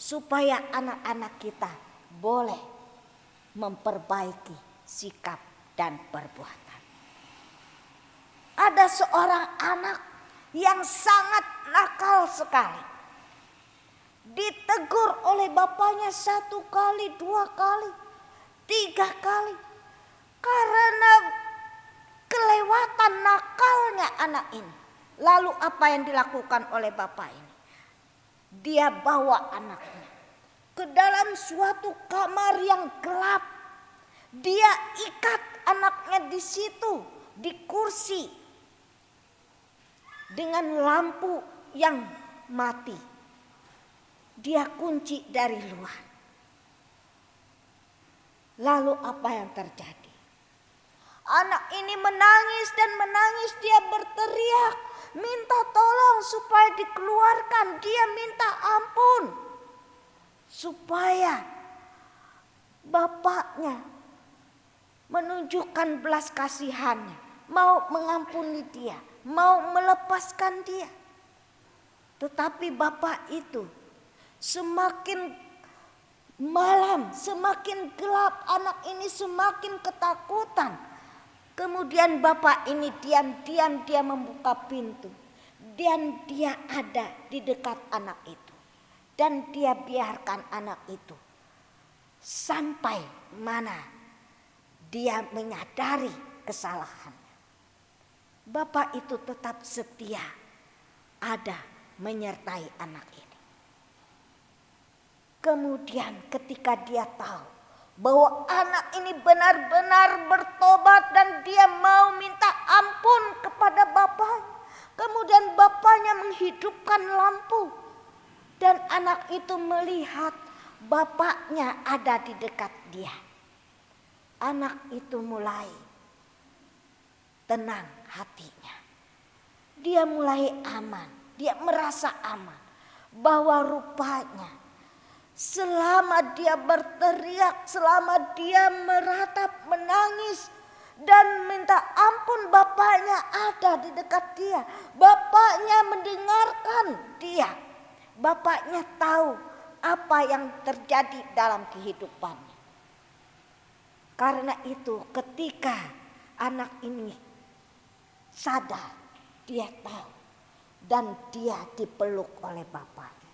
S4: supaya anak-anak kita boleh memperbaiki sikap dan perbuatan. Ada seorang anak yang sangat nakal sekali. Ditegur oleh bapaknya 1 kali, 2 kali, 3 kali. Karena kelewatan nakalnya anak ini. Lalu apa yang dilakukan oleh bapak ini? Dia bawa anaknya ke dalam suatu kamar yang gelap. Dia ikat anaknya di situ, di kursi, dengan lampu yang mati. Dia kunci dari luar. Lalu apa yang terjadi? Anak ini menangis dan menangis, dia berteriak, minta tolong supaya dikeluarkan. Dia minta ampun supaya bapaknya menunjukkan belas kasihannya, mau mengampuni dia, mau melepaskan dia. Tetapi bapak itu semakin malam, semakin gelap, anak ini semakin ketakutan. Kemudian bapak ini diam-diam dia membuka pintu. Dan dia ada di dekat anak itu. Dan dia biarkan anak itu sampai mana dia menyadari kesalahannya. Bapak itu tetap setia ada menyertai anak ini. Kemudian ketika dia tahu bahwa anak ini benar-benar bertobat dan dia mau minta ampun kepada bapaknya. Kemudian bapaknya menghidupkan lampu dan anak itu melihat bapaknya ada di dekat dia. Anak itu mulai tenang hatinya. Dia mulai aman, dia merasa aman bahwa rupanya selama dia berteriak, selama dia meratap, menangis dan minta ampun, bapaknya ada di dekat dia. Bapaknya mendengarkan dia. Bapaknya tahu apa yang terjadi dalam kehidupannya. Karena itu ketika anak ini sadar, dia tahu dan dia dipeluk oleh bapaknya.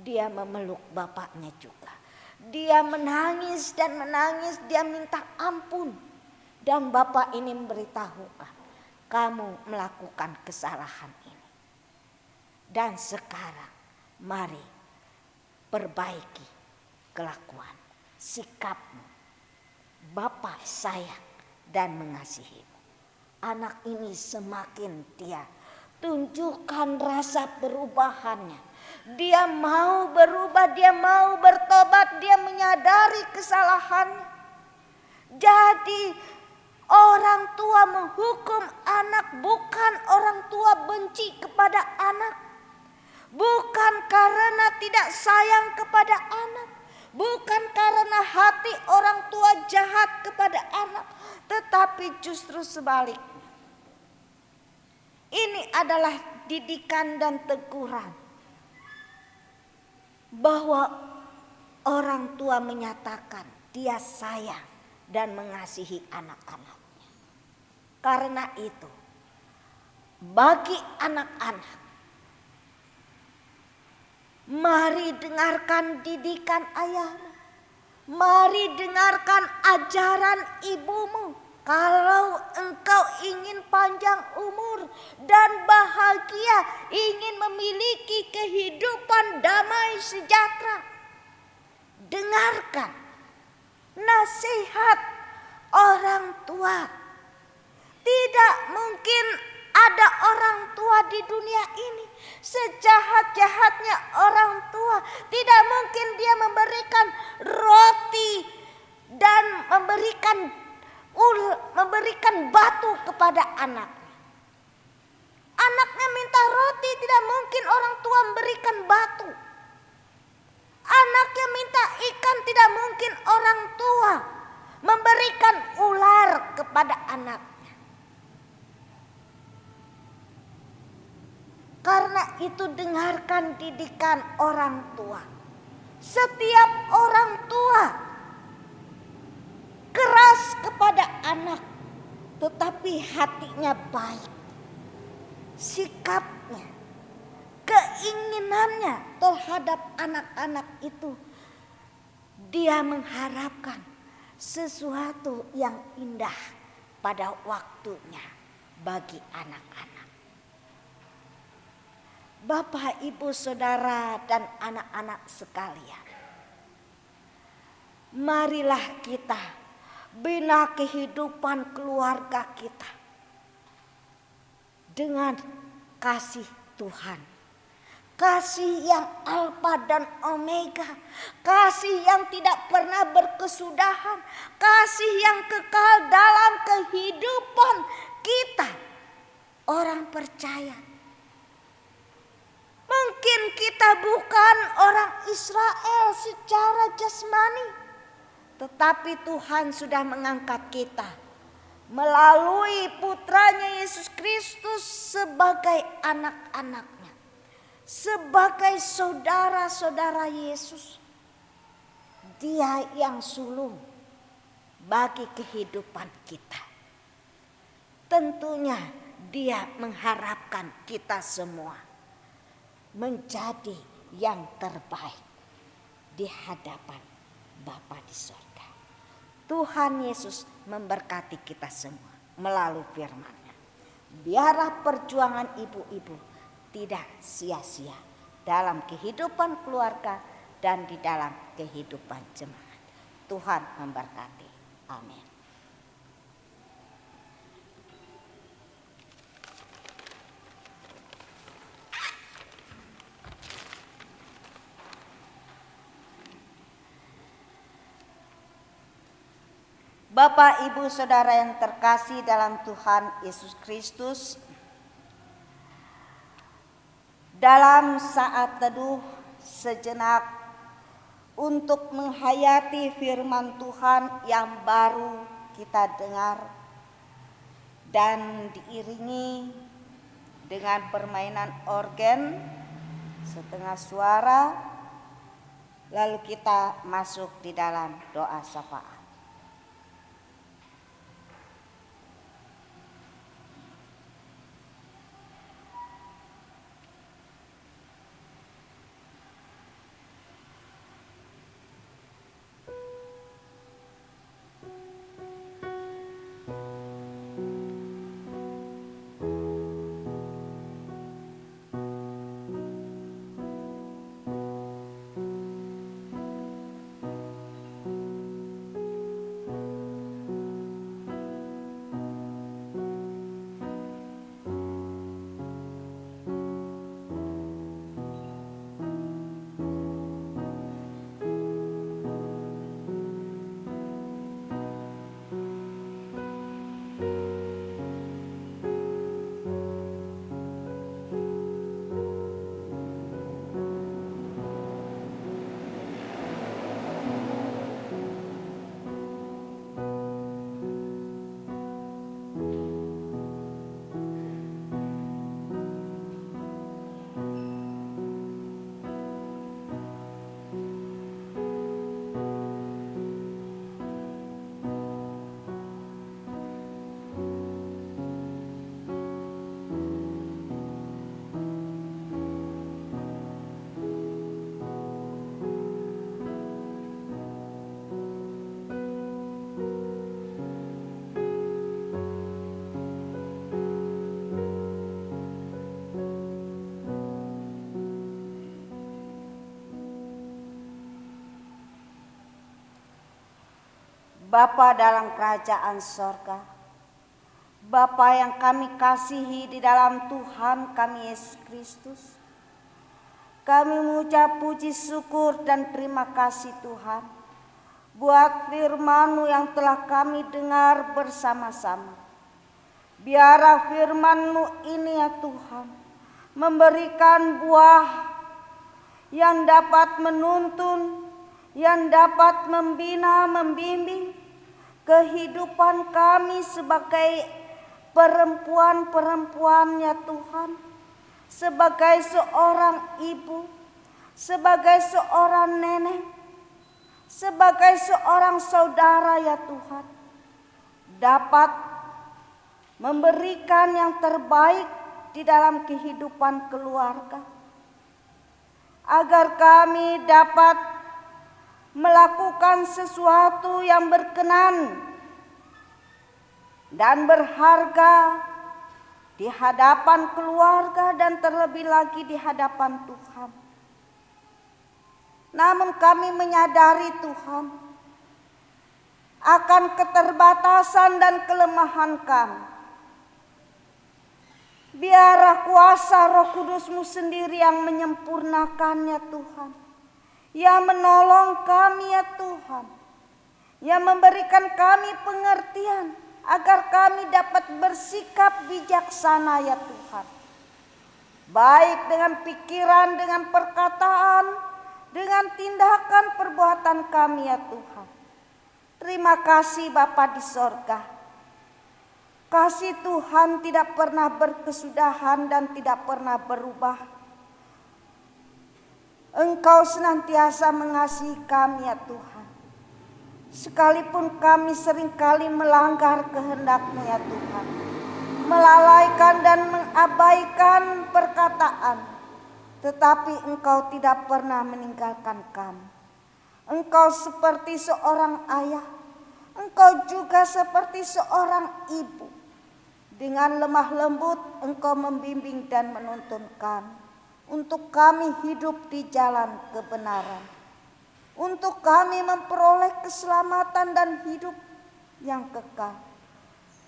S4: Dia memeluk bapaknya juga. Dia menangis dan menangis, dia minta ampun. Dan bapak ini memberitahukan, kamu melakukan kesalahan ini. Dan sekarang mari perbaiki kelakuan, sikapmu. Bapak sayang dan mengasihimu. Anak ini semakin dia tunjukkan rasa perubahannya. Dia mau berubah, dia mau bertobat, dia menyadari kesalahannya. Jadi orang tua menghukum anak bukan orang tua benci kepada anak. Bukan karena tidak sayang kepada anak. Bukan karena hati orang tua jahat kepada anak. Tetapi justru sebaliknya. Ini adalah didikan dan teguran. Bahwa orang tua menyatakan dia sayang dan mengasihi anak-anaknya. Karena itu, bagi anak-anak, mari dengarkan didikan ayahmu. Mari dengarkan ajaran ibumu. Kalau engkau ingin panjang umur dan bahagia, ingin memiliki kehidupan damai sejahtera, dengarkan nasihat orang tua. Tidak mungkin ada orang tua di dunia ini sejahat-jahatnya orang tua. Tidak mungkin dia memberikan roti dan memberikan batu kepada anaknya. Anaknya minta roti, tidak mungkin orang tua memberikan batu. Anaknya minta ikan, tidak mungkin orang tua memberikan ular kepada anaknya. Karena itu dengarkan didikan orang tua. Setiap orang tua keras kepada anak, tetapi hatinya baik. Sikapnya, keinginannya terhadap anak-anak itu, dia mengharapkan sesuatu yang indah pada waktunya bagi anak-anak. Bapak, ibu, saudara, dan anak-anak sekalian, marilah kita bina kehidupan keluarga kita dengan kasih Tuhan. Kasih yang alfa dan omega. Kasih yang tidak pernah berkesudahan. Kasih yang kekal dalam kehidupan kita, orang percaya. Mungkin kita bukan orang Israel secara jasmani, tetapi Tuhan sudah mengangkat kita melalui putranya Yesus Kristus sebagai anak-anaknya, sebagai saudara-saudara Yesus. Dia yang sulung bagi kehidupan kita. Tentunya dia mengharapkan kita semua menjadi yang terbaik di hadapan Bapa di surga. Tuhan Yesus memberkati kita semua melalui firman-Nya. Biarlah perjuangan ibu-ibu tidak sia-sia dalam kehidupan keluarga dan di dalam kehidupan jemaat. Tuhan memberkati. Amin. Bapak, Ibu, Saudara yang terkasih dalam Tuhan Yesus Kristus, dalam saat teduh sejenak untuk menghayati firman Tuhan yang baru kita dengar dan diiringi dengan permainan organ setengah suara, lalu kita masuk di dalam doa syafaat. Bapa dalam kerajaan sorga, Bapa yang kami kasihi di dalam Tuhan kami Yesus Kristus, kami mengucap puji syukur dan terima kasih Tuhan buat firman-Mu yang telah kami dengar bersama-sama. Biarlah firman-Mu ini ya Tuhan memberikan buah yang dapat menuntun, yang dapat membina, membimbing kehidupan kami sebagai perempuan-perempuan ya Tuhan, sebagai seorang ibu, sebagai seorang nenek, sebagai seorang saudara ya Tuhan, dapat memberikan yang terbaik di dalam kehidupan keluarga, agar kami dapat melakukan sesuatu yang berkenan dan berharga di hadapan keluarga dan terlebih lagi di hadapan Tuhan. Namun kami menyadari Tuhan akan keterbatasan dan kelemahan kami. Biarlah kuasa Roh Kudus-Mu sendiri yang menyempurnakannya Tuhan, yang menolong kami ya Tuhan, yang memberikan kami pengertian agar kami dapat bersikap bijaksana ya Tuhan, baik dengan pikiran, dengan perkataan, dengan tindakan perbuatan kami ya Tuhan. Terima kasih Bapa di sorga. Kasih Tuhan tidak pernah berkesudahan dan tidak pernah berubah. Engkau senantiasa mengasihi kami ya Tuhan. Sekalipun kami seringkali melanggar kehendak-Mu ya Tuhan, melalaikan dan mengabaikan perkataan, tetapi Engkau tidak pernah meninggalkan kami. Engkau seperti seorang ayah, Engkau juga seperti seorang ibu. Dengan lemah lembut Engkau membimbing dan menuntun kami, untuk kami hidup di jalan kebenaran, untuk kami memperoleh keselamatan dan hidup yang kekal.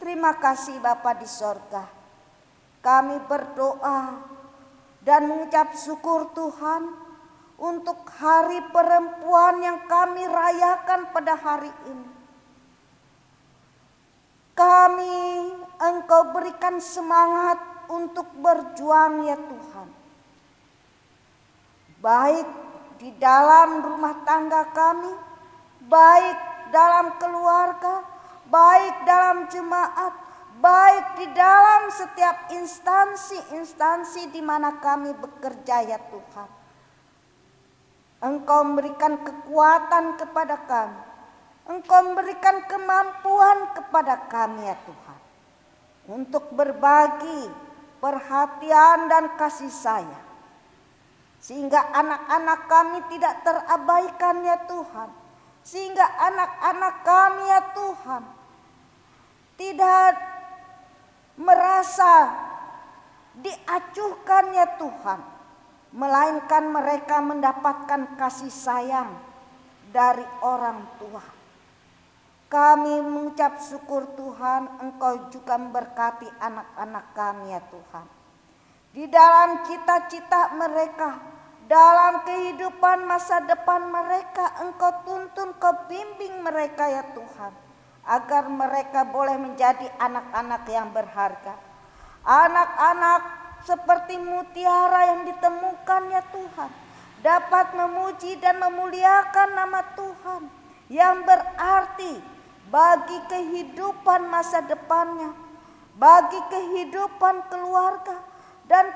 S4: Terima kasih Bapa di sorga. Kami berdoa dan mengucap syukur Tuhan untuk hari perempuan yang kami rayakan pada hari ini. Kami Engkau berikan semangat untuk berjuang ya Tuhan. Baik di dalam rumah tangga kami, baik dalam keluarga, baik dalam jemaat, baik di dalam setiap instansi-instansi di mana kami bekerja ya Tuhan. Engkau memberikan kekuatan kepada kami. Engkau memberikan kemampuan kepada kami ya Tuhan. Untuk berbagi perhatian dan kasih sayang. Sehingga anak-anak kami tidak terabaikan ya Tuhan. Sehingga anak-anak kami ya Tuhan tidak merasa diacuhkan ya Tuhan. Melainkan mereka mendapatkan kasih sayang dari orang tua. Kami mengucap syukur Tuhan, Engkau juga memberkati anak-anak kami ya Tuhan. Di dalam cita-cita mereka, dalam kehidupan masa depan mereka, Engkau tuntun, Engkau bimbing mereka ya Tuhan. Agar mereka boleh menjadi anak-anak yang berharga. Anak-anak seperti mutiara yang ditemukan ya Tuhan. Dapat memuji dan memuliakan nama Tuhan. Yang berarti bagi kehidupan masa depannya, bagi kehidupan keluarga, dan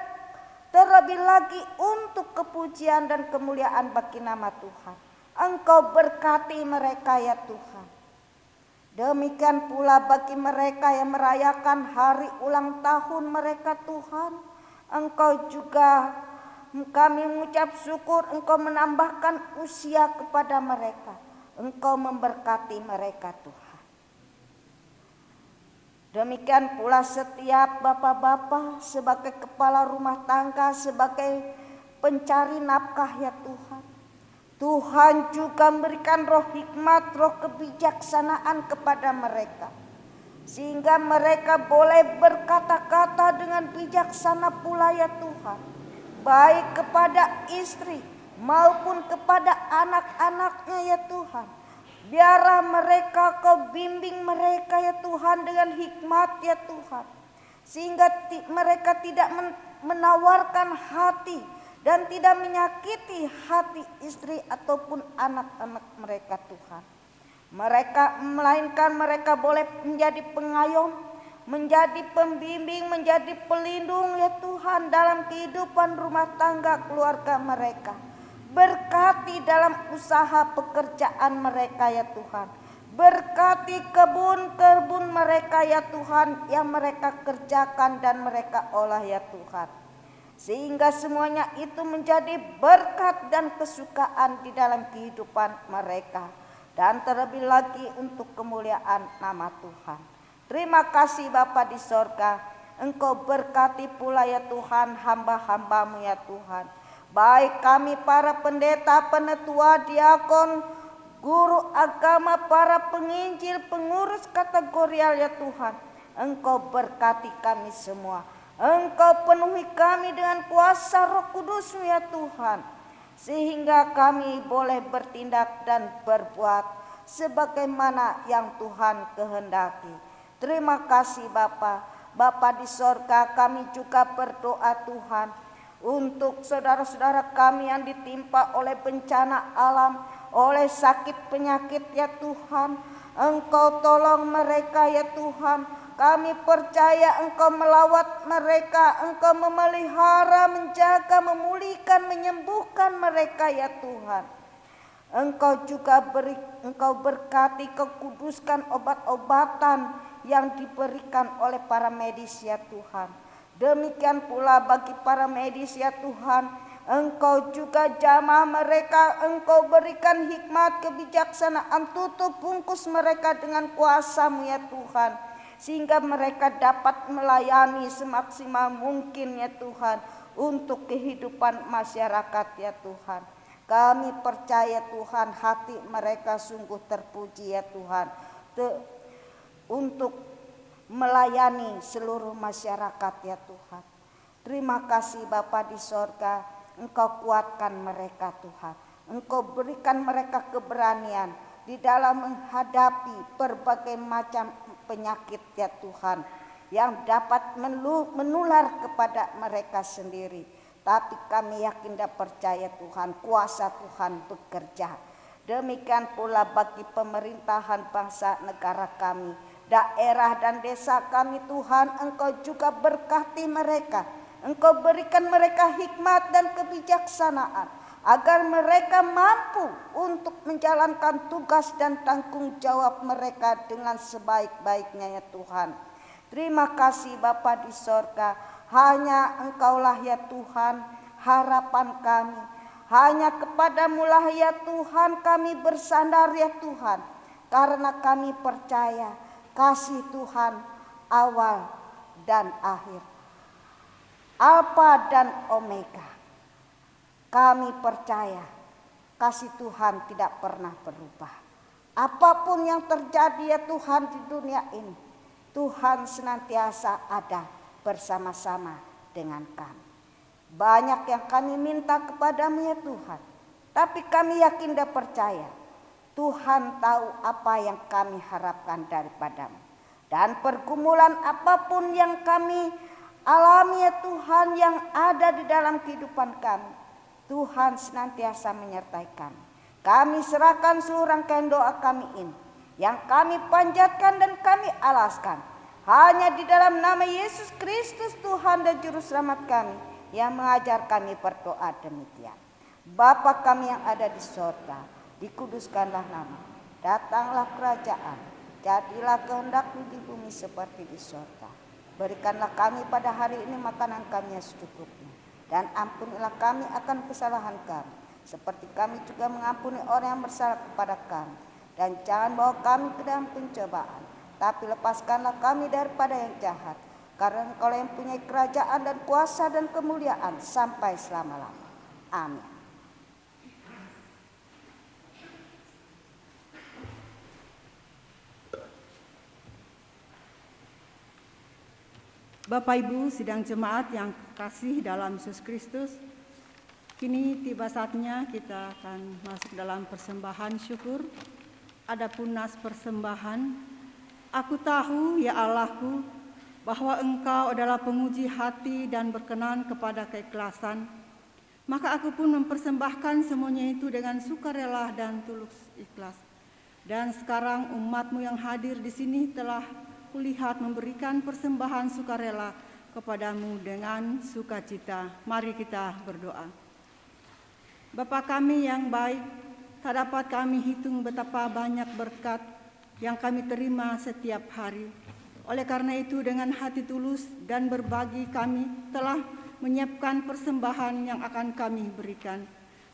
S4: terlebih lagi untuk kepujian dan kemuliaan bagi nama Tuhan. Engkau berkati mereka ya Tuhan. Demikian pula bagi mereka yang merayakan hari ulang tahun mereka Tuhan. Engkau juga, kami mengucap syukur, Engkau menambahkan usia kepada mereka. Engkau memberkati mereka Tuhan. Demikian pula setiap bapak-bapak sebagai kepala rumah tangga, sebagai pencari nafkah ya Tuhan. Tuhan juga memberikan roh hikmat, roh kebijaksanaan kepada mereka. Sehingga mereka boleh berkata-kata dengan bijaksana pula ya Tuhan. Baik kepada istri maupun kepada anak-anaknya ya Tuhan. Biarlah mereka Kau bimbing mereka ya Tuhan dengan hikmat ya Tuhan. Sehingga mereka tidak menawarkan hati dan tidak menyakiti hati istri ataupun anak-anak mereka Tuhan. Melainkan mereka boleh menjadi pengayom, menjadi pembimbing, menjadi pelindung ya Tuhan dalam kehidupan rumah tangga keluarga mereka. Berkati dalam usaha pekerjaan mereka ya Tuhan. Berkati kebun-kebun mereka ya Tuhan yang mereka kerjakan dan mereka olah ya Tuhan. Sehingga semuanya itu menjadi berkat dan kesukaan di dalam kehidupan mereka. Dan terlebih lagi untuk kemuliaan nama Tuhan. Terima kasih Bapa di sorga. Engkau berkati pula ya Tuhan hamba-hambamu ya Tuhan. Baik kami para pendeta, penetua, diakon, guru agama, para penginjil, pengurus kategorial ya Tuhan. Engkau berkati kami semua. Engkau penuhi kami dengan kuasa Roh Kudus-Mu ya Tuhan. Sehingga kami boleh bertindak dan berbuat sebagaimana yang Tuhan kehendaki. Terima kasih Bapa. Bapa di sorga, kami juga berdoa Tuhan. Untuk saudara-saudara kami yang ditimpa oleh bencana alam, oleh sakit penyakit ya Tuhan. Engkau tolong mereka ya Tuhan. Kami percaya Engkau melawat mereka, Engkau memelihara, menjaga, memulihkan, menyembuhkan mereka ya Tuhan. Engkau juga Engkau berkati, Kau kuduskan obat-obatan yang diberikan oleh para medis ya Tuhan. Demikian pula bagi para medis ya Tuhan, Engkau juga jamah mereka, Engkau berikan hikmat, kebijaksanaan, tutup bungkus mereka dengan kuasa-Mu ya Tuhan. Sehingga mereka dapat melayani semaksimal mungkin ya Tuhan untuk kehidupan masyarakat ya Tuhan. Kami percaya Tuhan hati mereka sungguh terpuji ya Tuhan. Untuk melayani seluruh masyarakat ya Tuhan. Terima kasih Bapa di sorga. Engkau kuatkan mereka Tuhan. Engkau berikan mereka keberanian. di dalam menghadapi berbagai macam penyakit ya Tuhan yang dapat menular kepada mereka sendiri. Tapi kami yakin dan percaya Tuhan, kuasa Tuhan bekerja. Demikian pula bagi pemerintahan bangsa negara kami, daerah dan desa kami Tuhan, Engkau juga berkati mereka. Engkau berikan mereka hikmat dan kebijaksanaan, agar mereka mampu untuk menjalankan tugas dan tanggung jawab mereka dengan sebaik-baiknya ya Tuhan. Terima kasih Bapa di sorga, hanya Engkaulah ya Tuhan harapan kami. Hanya kepadamu-lah ya Tuhan kami bersandar ya Tuhan, karena kami percaya kasih Tuhan awal dan akhir, Alfa dan Omega. Kami percaya kasih Tuhan tidak pernah berubah. Apapun yang terjadi ya Tuhan di dunia ini, Tuhan senantiasa ada bersama-sama dengan kami. Banyak yang kami minta kepadamu ya Tuhan, tapi kami yakin dan percaya Tuhan tahu apa yang kami harapkan daripadamu. Dan pergumulan apapun yang kami alami ya Tuhan yang ada di dalam kehidupan kami, Tuhan senantiasa menyertai kami. Kami serahkan seluruh rangkaian doa kami ini, yang kami panjatkan dan kami alaskan hanya di dalam nama Yesus Kristus Tuhan dan Juru Selamat kami, yang mengajar kami berdoa demikian. Bapa kami yang ada di sorga, dikuduskanlah nama, datanglah kerajaan, jadilah kehendak-Mu di bumi seperti di sorga. Berikanlah kami pada hari ini makanan kami yang secukupnya, dan ampunilah kami akan kesalahan kami, seperti kami juga mengampuni orang yang bersalah kepada kami. Dan jangan bawa kami ke dalam pencobaan, tapi lepaskanlah kami daripada yang jahat. Karena Engkau yang punya kerajaan dan kuasa dan kemuliaan sampai selama-lamanya. Amin.
S2: Bapak Ibu sidang jemaat yang kasih dalam Yesus Kristus, kini tiba saatnya kita akan masuk dalam persembahan syukur. Adapun nas persembahan, aku tahu ya Allahku, bahwa Engkau adalah penguji hati dan berkenan kepada keikhlasan. Maka aku pun mempersembahkan semuanya itu dengan sukarela dan tulus ikhlas. Dan sekarang umat-Mu yang hadir di sini telah kulihat memberikan persembahan sukarela kepadamu dengan sukacita. Mari kita berdoa. Bapa kami yang baik, tak dapat kami hitung betapa banyak berkat yang kami terima setiap hari. Oleh karena itu dengan hati tulus dan berbagi kami telah menyiapkan persembahan yang akan kami berikan.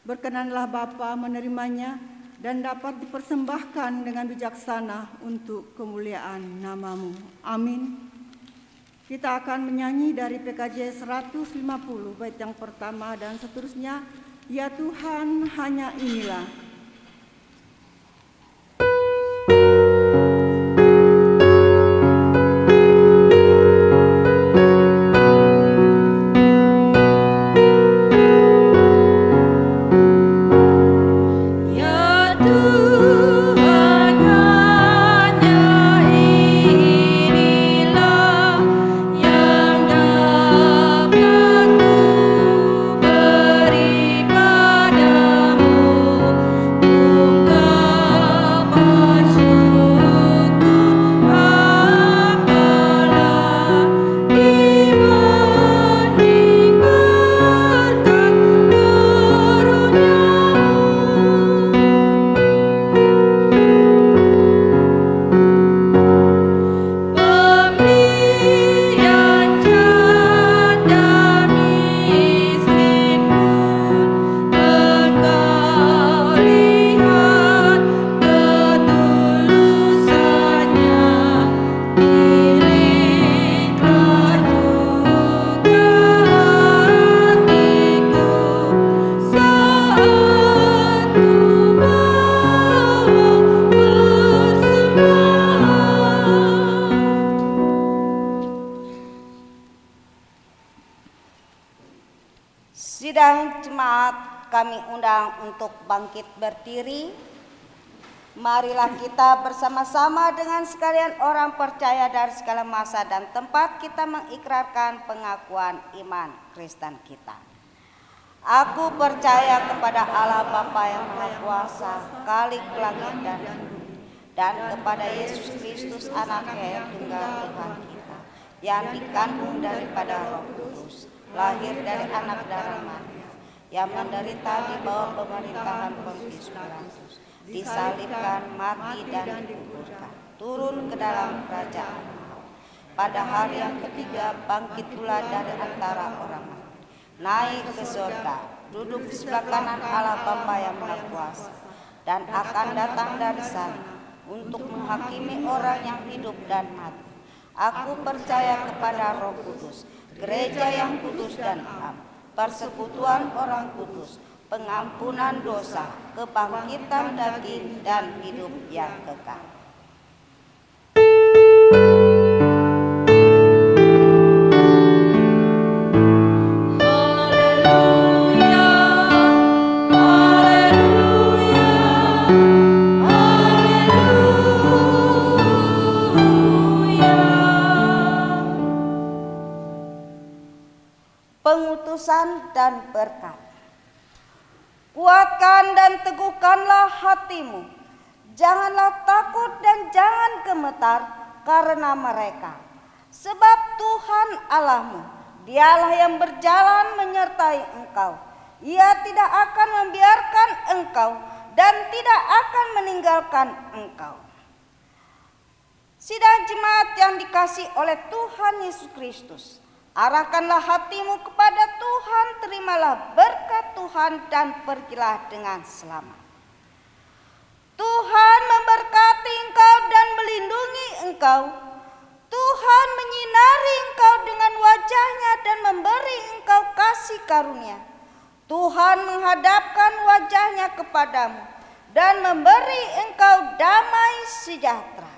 S2: Berkenanlah Bapa menerimanya dan dapat dipersembahkan dengan bijaksana untuk kemuliaan nama-Mu. Amin. Kita akan menyanyi dari PKJ 150 bait yang pertama dan seterusnya. Ya Tuhan, hanya inilah.
S4: Sidang jemaat kami undang untuk bangkit berdiri. Marilah kita bersama-sama dengan sekalian orang percaya dari segala masa dan tempat kita mengikrarkan pengakuan iman Kristen kita. Aku percaya kepada Allah Bapa yang Maha Kuasa, Khalik langit dan bumi, dan kepada Yesus Kristus anaknya yang tunggal Tuhan kita, yang dikandung daripada Roh Kudus, lahir dari anak darah Maria, yang menderita di bawah pemerintahan Pontius Pilatus, disalibkan, mati dan dikuburkan, turun ke dalam kerajaan maut. Pada hari yang ketiga bangkit pula dari antara orang mati, naik ke surga, duduk di sebelah kanan Allah Bapa yang Maha Kuasa, dan akan datang dari sana untuk menghakimi orang yang hidup dan mati. Aku percaya kepada Roh Kudus, gereja yang kudus dan am, persekutuan orang kudus, pengampunan dosa, kebangkitan daging, dan hidup yang kekal. Pengutusan dan berkat. Kuatkan dan teguhkanlah hatimu. Janganlah takut dan jangan gemetar karena mereka. Sebab Tuhan Allahmu, Dialah yang berjalan menyertai engkau. Ia tidak akan membiarkan engkau dan tidak akan meninggalkan engkau. Sidang jemaat yang dikasihi oleh Tuhan Yesus Kristus, arahkanlah hatimu kepada Tuhan, terimalah berkat Tuhan dan pergilah dengan selamat. Tuhan memberkati engkau dan melindungi engkau. Tuhan menyinari engkau dengan wajah-Nya dan memberi engkau kasih karunia. Tuhan menghadapkan wajah-Nya kepadamu dan memberi engkau damai sejahtera.